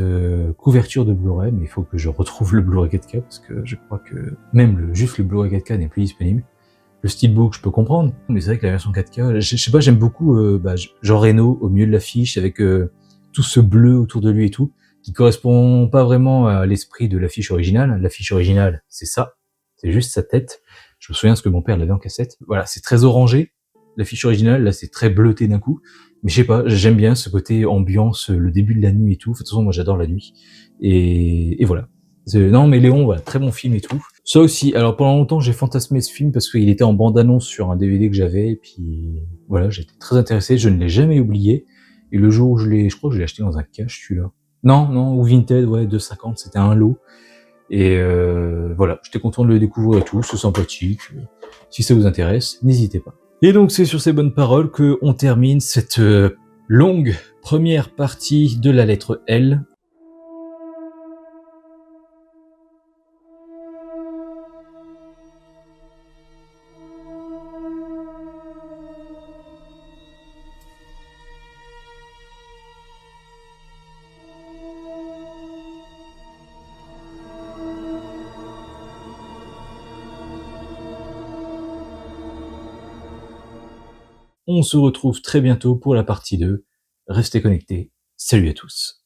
couverture de Blu-ray, mais il faut que je retrouve le Blu-ray 4K parce que je crois que même juste le Blu-ray 4K n'est plus disponible. Le steelbook, je peux comprendre, mais c'est vrai que la version 4K, je sais pas, j'aime beaucoup Jean Reno au milieu de l'affiche avec tout ce bleu autour de lui et tout, qui correspond pas vraiment à l'esprit de l'affiche originale. L'affiche originale, c'est ça, c'est juste sa tête. Je me souviens ce que mon père l'avait en cassette. Voilà, c'est très orangé. L'affiche originale, là, c'est très bleuté d'un coup. Mais je sais pas, j'aime bien ce côté ambiance, le début de la nuit et tout. De toute façon, moi, j'adore la nuit. Et voilà. Non, mais Léon, voilà, très bon film et tout. Ça aussi, alors pendant longtemps, j'ai fantasmé ce film parce qu'il était en bande-annonce sur un DVD que j'avais. Et puis, voilà, j'étais très intéressé. Je ne l'ai jamais oublié. Et le jour où je crois que je l'ai acheté dans un cash, celui-là. Non, ou Vinted, ouais, 2,50, c'était un lot. Et voilà, j'étais content de le découvrir et tout, c'est sympathique. Si ça vous intéresse, n'hésitez pas. Et donc c'est sur ces bonnes paroles que on termine cette longue première partie de la lettre L. On se retrouve très bientôt pour la partie 2. Restez connectés. Salut à tous.